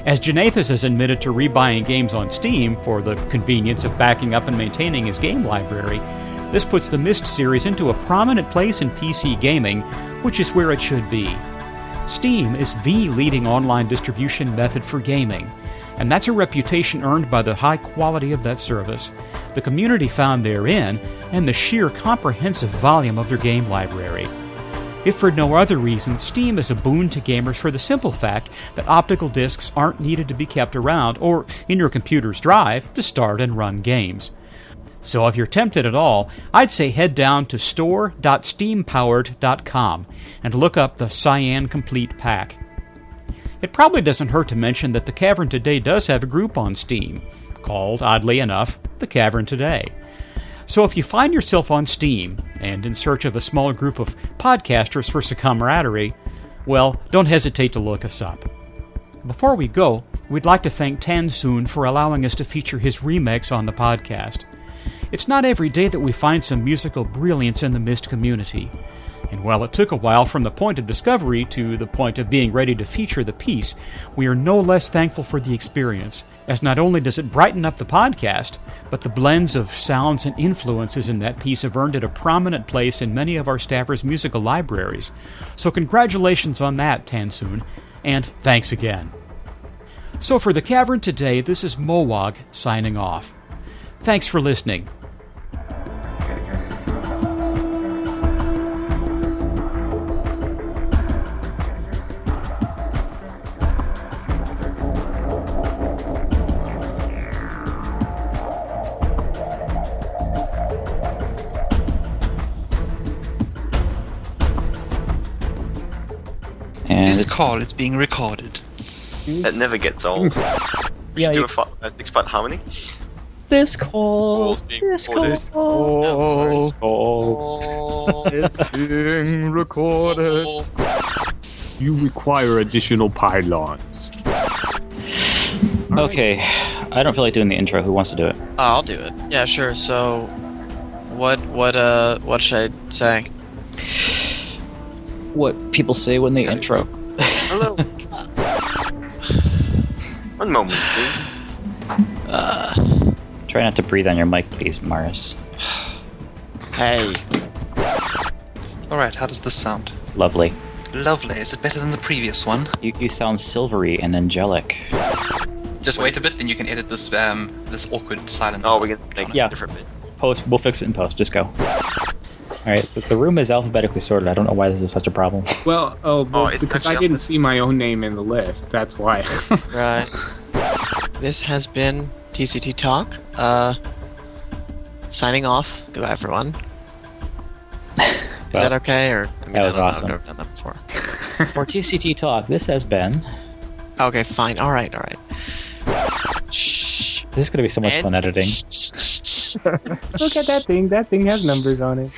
As Janathus has admitted to rebuying games on Steam for the convenience of backing up and maintaining his game library, this puts the Myst series into a prominent place in PC gaming, which is where it should be. Steam is the leading online distribution method for gaming, and that's a reputation earned by the high quality of that service, the community found therein, and the sheer comprehensive volume of their game library. If for no other reason, Steam is a boon to gamers for the simple fact that optical discs aren't needed to be kept around or in your computer's drive to start and run games. So if you're tempted at all, I'd say head down to store.steampowered.com and look up the Cyan Complete Pack. It probably doesn't hurt to mention that the Cavern Today does have a group on Steam, called, oddly enough, the Cavern Today. So if you find yourself on Steam, and in search of a smaller group of podcasters for some camaraderie, well, don't hesitate to look us up. Before we go, we'd like to thank Tansunn for allowing us to feature his remix on the podcast. It's not every day that we find some musical brilliance in the Myst community. And while it took a while from the point of discovery to the point of being ready to feature the piece, we are no less thankful for the experience, as not only does it brighten up the podcast, but the blends of sounds and influences in that piece have earned it a prominent place in many of our staffers' musical libraries. So congratulations on that, Tansunn, and thanks again. So for the Cavern Today, this is Mowog signing off. Thanks for listening. This call is being recorded. That never gets old. Yeah, Do a 6-part harmony. This call. This call. It's being recorded. You require additional pylons. Okay, I don't feel like doing the intro. Who wants to do it? I'll do it. Yeah, sure. So, what should I say? What people say when they intro. Hello. One moment, please. Try not to breathe on your mic, please, Morris. Hey. Alright, how does this sound? Lovely. Lovely. Is it better than the previous one? You sound silvery and angelic. Just wait a bit, then you can edit this this awkward silence. Oh, we can make Yeah. a different bit. Post. We'll fix it in post. Just go. Alright, the room is alphabetically sorted. I don't know why this is such a problem. Well, it's because I actually didn't see my own name in the list. That's why. Right. This has been TCT Talk. Signing off. Goodbye, everyone. Is that okay? Or that was awesome. I've never done that before. For TCT Talk, this has been... Okay, fine. All right. Shh. This is going to be so much fun editing. Look at that thing. That thing has numbers on it.